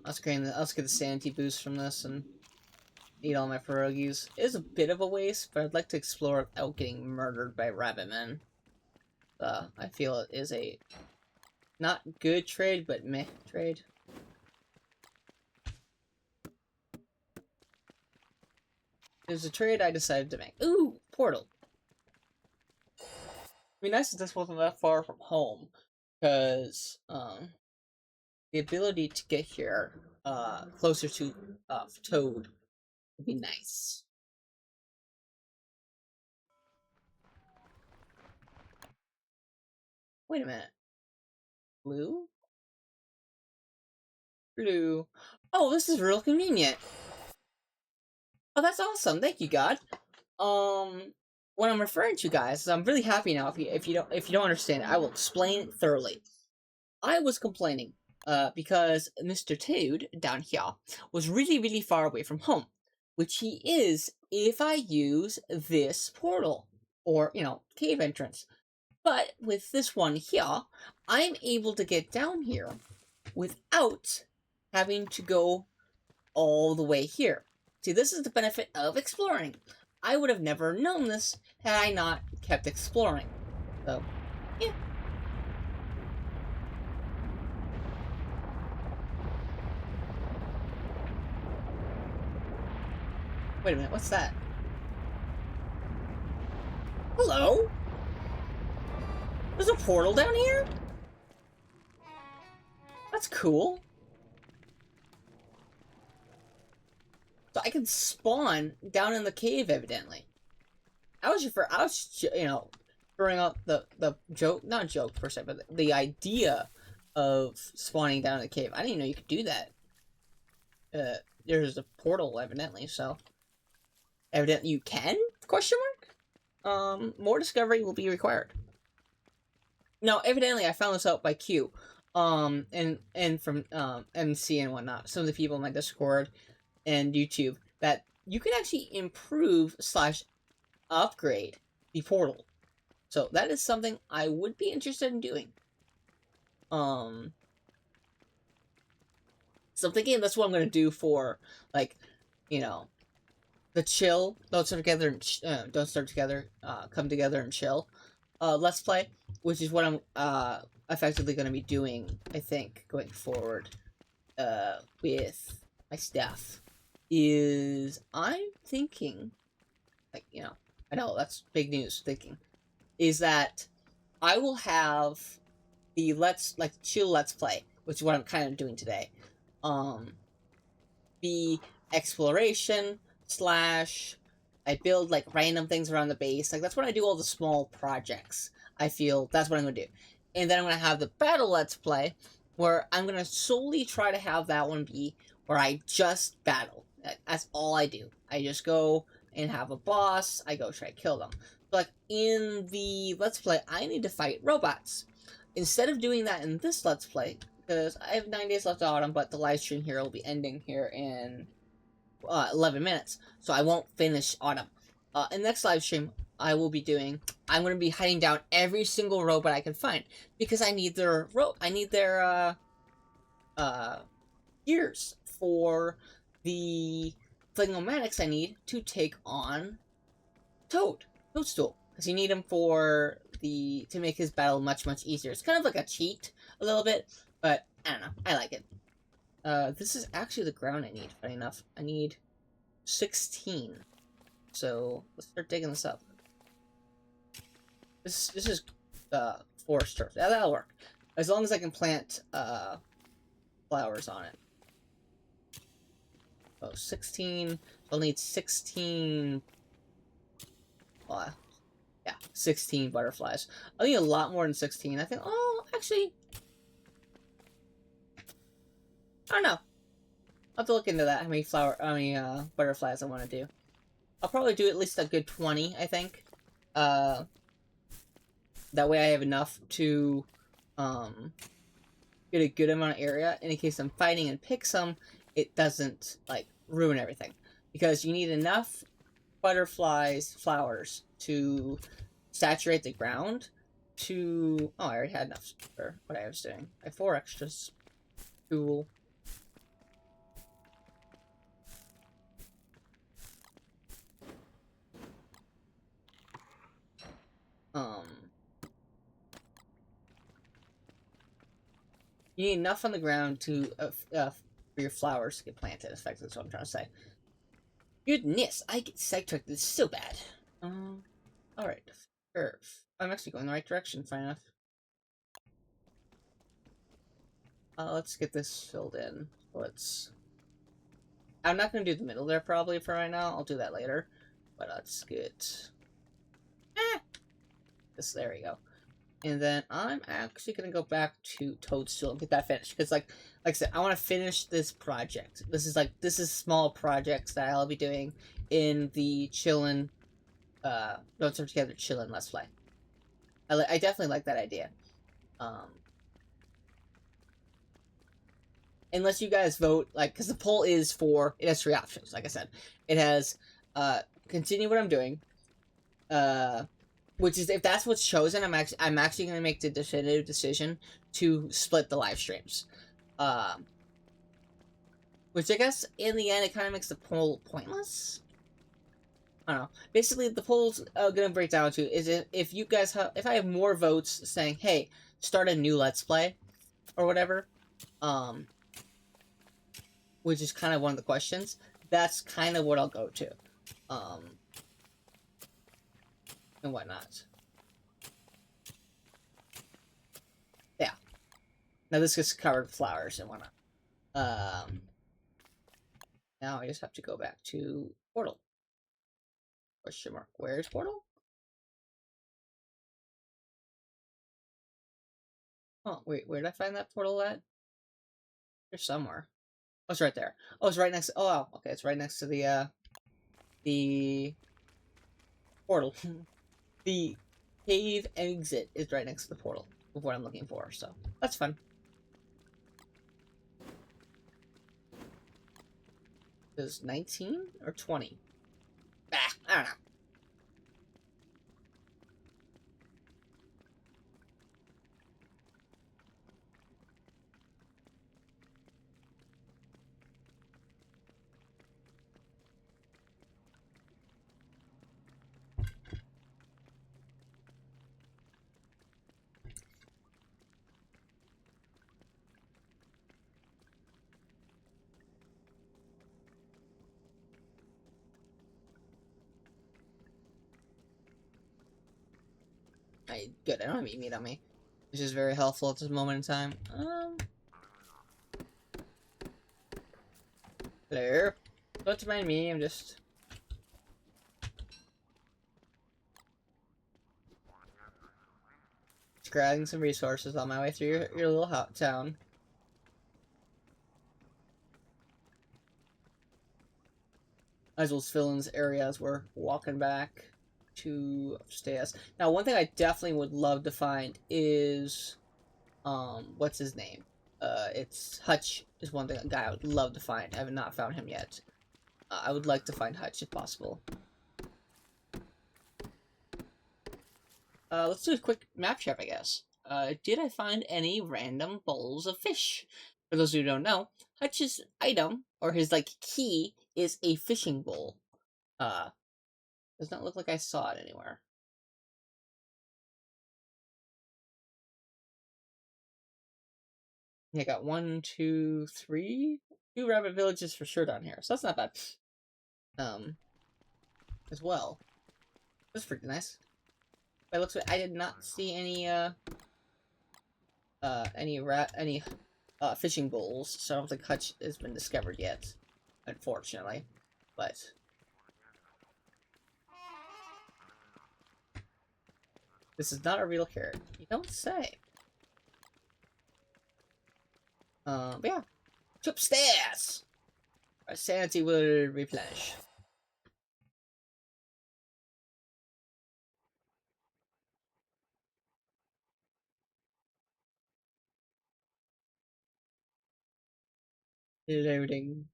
Let's get the sanity boost from this and eat all my pierogies. It is a bit of a waste, but I'd like to explore without getting murdered by rabbit men. I feel it is a not good trade, but meh trade. It was a trade I decided to make. Ooh, portal. It'd be nice if this wasn't that far from home, because the ability to get here closer to Toad would be nice. Wait a minute. Blue? Blue. Oh, this is real convenient. Oh, that's awesome. Thank you, God. What I'm referring to, guys, is I'm really happy now. If you don't understand, I will explain it thoroughly. I was complaining, because Mr. Toad down here was really, really far away from home, which he is if I use this portal or cave entrance. But with this one here, I'm able to get down here without having to go all the way here. See, this is the benefit of exploring. I would have never known this had I not kept exploring. So, yeah. Wait a minute, what's that? Hello? There's a portal down here? That's cool. So I can spawn down in the cave, evidently. I was throwing out the joke, not joke per se, but the idea of spawning down in the cave. I didn't even know you could do that. There's a portal, evidently, so evidently you can? Question mark? More discovery will be required. No, evidently I found this out by Q. And from MC and whatnot. Some of the people in my Discord and YouTube, that you can actually improve / upgrade the portal. So that is something I would be interested in doing. So I'm thinking that's what I'm gonna do for, like, the chill. Don't start together. Come together and chill. Let's play, which is what I'm effectively gonna be doing. I think going forward, with my stuff, is I'm thinking, like, I know that's big news. Thinking is that I will have the chill let's play, which is what I'm kind of doing today. Be exploration / I build like random things around the base. Like, that's when I do all the small projects. I feel that's what I'm gonna do. And then I'm gonna have the battle let's play, where I'm gonna solely try to have that one be where I just battle. That's all I do. I just go and have a boss. I go try to kill them. But in the let's play, I need to fight robots. Instead of doing that in this let's play, because I have 9 days left of autumn, but the live stream here will be ending here in 11 minutes, so I won't finish autumn. In the next live stream, I'm going to be hunting down every single robot I can find, because I need their gears for the Flingomatics I need to take on Toadstool, because you need him to make his battle much, much easier. It's kind of like a cheat, a little bit, but I don't know, I like it. This is actually the ground I need, funny enough. I need 16. So let's start digging this up. This is forest turf. Yeah, that'll work. As long as I can plant flowers on it. Oh, 16. I'll need 16. Yeah, 16 butterflies. I'll need a lot more than 16. I think. Oh, actually, I don't know. I'll have to look into that. How many butterflies I want to do. I'll probably do at least a good 20. I think. That way I have enough to get a good amount of area. And in case I'm fighting and pick some, it doesn't like ruin everything, because you need enough flowers to saturate the ground to... Oh, I already had enough for what I was doing. I have 4 extras. Cool. You need enough on the ground to for your flowers to get planted. Effectively, that's what I'm trying to say. Goodness, I get sidetracked. This is so bad. Alright. Curve. I'm actually going the right direction, fine enough. Let's get this filled in. I'm not going to do the middle there probably for right now. I'll do that later. But let's get... this, there we go. And then I'm actually going to go back to Toadstool and get that finished. Because, like I said, I want to finish this project. This is small projects that I'll be doing in the chillin', Don't Serve Together chillin' Let's Play. I definitely like that idea. Unless you guys vote, like, because the poll is for, it has 3 options, like I said. It has, continue what I'm doing, which is, if that's what's chosen, I'm actually going to make the definitive decision to split the live streams. Which I guess, in the end, it kind of makes the poll pointless. I don't know. Basically, the poll's going to break down to, is if you guys if I have more votes saying, hey, start a new Let's Play, or whatever, which is kind of one of the questions, that's kind of what I'll go to. And whatnot. Yeah. Now this gets covered with flowers and whatnot. Now I just have to go back to Portal. Question mark. Where's Portal? Oh, wait, where did I find that portal at? There's somewhere. Oh, it's right there. Oh, it's right next to... Oh, wow. Okay, it's right next to the portal. The cave exit is right next to the portal of what I'm looking for, so that's fun. Is 19 or 20? Ah, I don't know. Good, I don't have any meat on me, which is very helpful at this moment in time. Hello? Don't mind me, I'm just... grabbing some resources on my way through your little town. Might as well fill in this area as we're walking back to upstairs. Now, one thing I definitely would love to find is, what's his name? It's Hutch is one thing, a guy I would love to find. I have not found him yet. I would like to find Hutch if possible. Let's do a quick map check, I guess. Did I find any random bowls of fish? For those who don't know, Hutch's item, or his, like, key, is a fishing bowl. Does not look like I saw it anywhere. Yeah, I got 1, 2, 3... 2 rabbit villages for sure down here, so that's not bad. as well. That's pretty nice. By the looks of it, I did not see any fishing bowls, so I don't think Hutch has been discovered yet, unfortunately. But this is not a real carrot. You don't say. But yeah. Upstairs! Our sanity will replenish. Loading.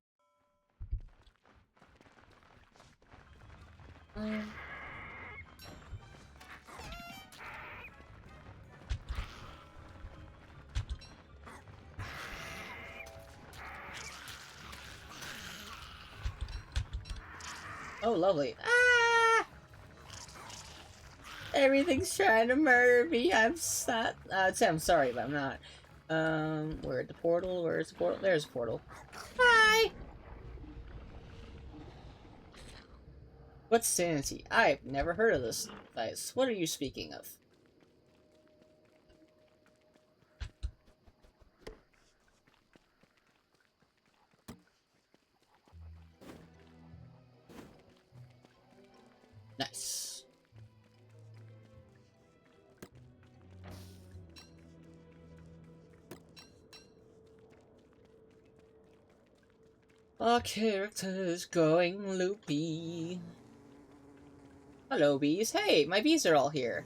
Oh, lovely. Ah! Everything's trying to murder me. I'm not. I'm sorry, but I'm not. Where's the portal? Where's the portal? There's the portal. Hi! What's sanity? I've never heard of this device. What are you speaking of? Nice. Our character's going loopy. Hello, bees. Hey, my bees are all here.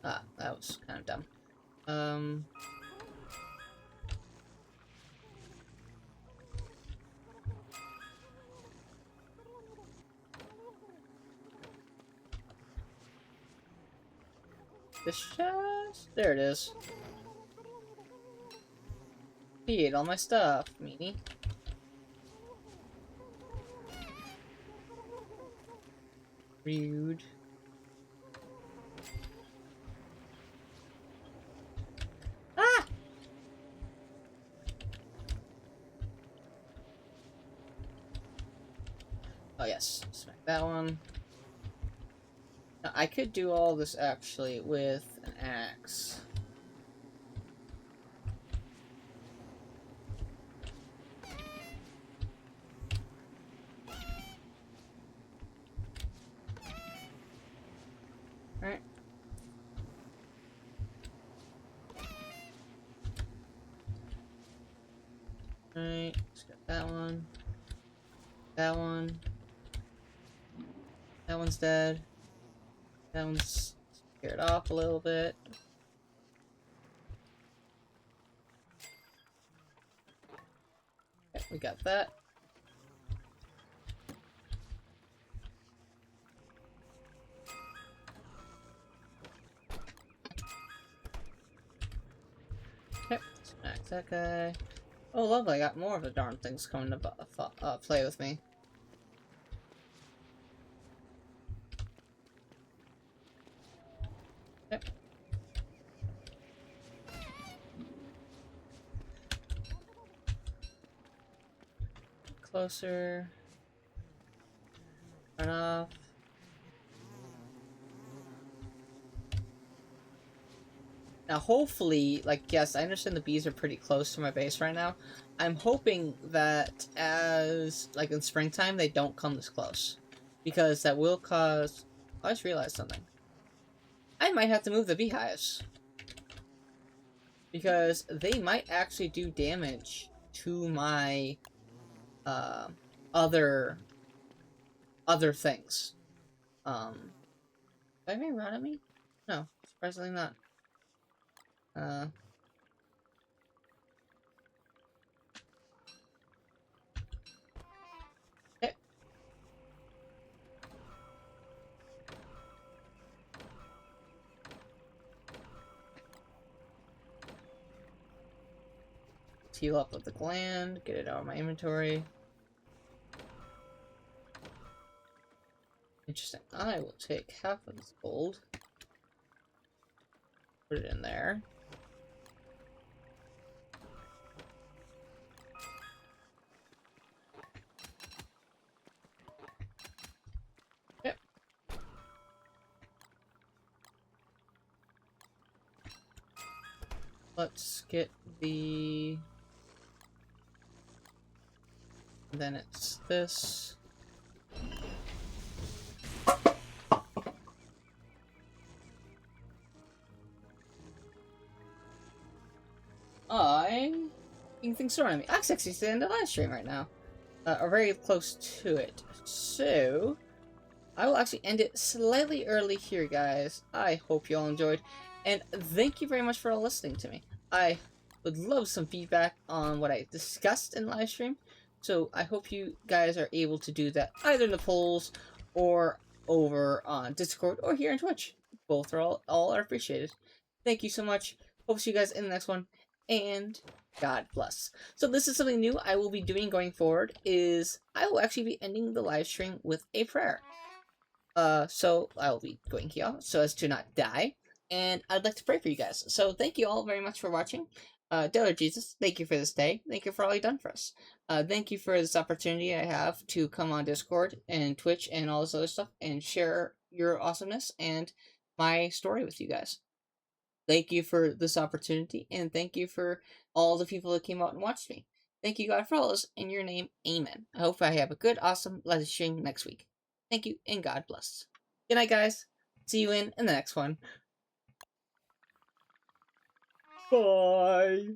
Ah, that was kind of dumb. This chest? There it is. He ate all my stuff, meanie. Rude. Ah! Oh yes, smack that one. Now, I could do all this actually with an axe. Alright. Alright, let's get that one. That one. That one's dead. That one's scared off a little bit. Okay, we got that. Okay, smack that guy. Oh, lovely, I got more of the darn things coming to play with me. Okay. Closer. Run off. Now, hopefully, like, yes, I understand the bees are pretty close to my base right now. I'm hoping that as, like, in springtime, they don't come this close. Because that will cause... I just realized something. I might have to move the beehives. Because they might actually do damage to my, other things. Did they run at me? No, surprisingly not. Okay. Heal up with the gland, get it out of my inventory. Interesting. I will take half of this gold. Put it in there. let's get the... And then it's this. Things surrounding me. I'm actually still in the live stream right now. Or very close to it. So, I will actually end it slightly early here, guys. I hope you all enjoyed. And thank you very much for all listening to me. I would love some feedback on what I discussed in the live stream. So, I hope you guys are able to do that either in the polls or over on Discord or here on Twitch. Both are all are appreciated. Thank you so much. Hope to see you guys in the next one. And God bless. So this is something new I will be doing going forward, is I will actually be ending the live stream with a prayer. So I will be going here so as to not die, and I'd like to pray for you guys. So thank you all very much for watching. Dear Jesus, thank you for this day. Thank you for all you've done for us. Thank you for this opportunity I have to come on Discord and Twitch and all this other stuff and share your awesomeness and my story with you guys. Thank you for this opportunity, and thank you for all the people that came out and watched me. Thank you, God, for all this. In your name, amen. I hope I have a good, awesome live stream next week. Thank you, and God bless. Good night, guys. See you in the next one. Bye.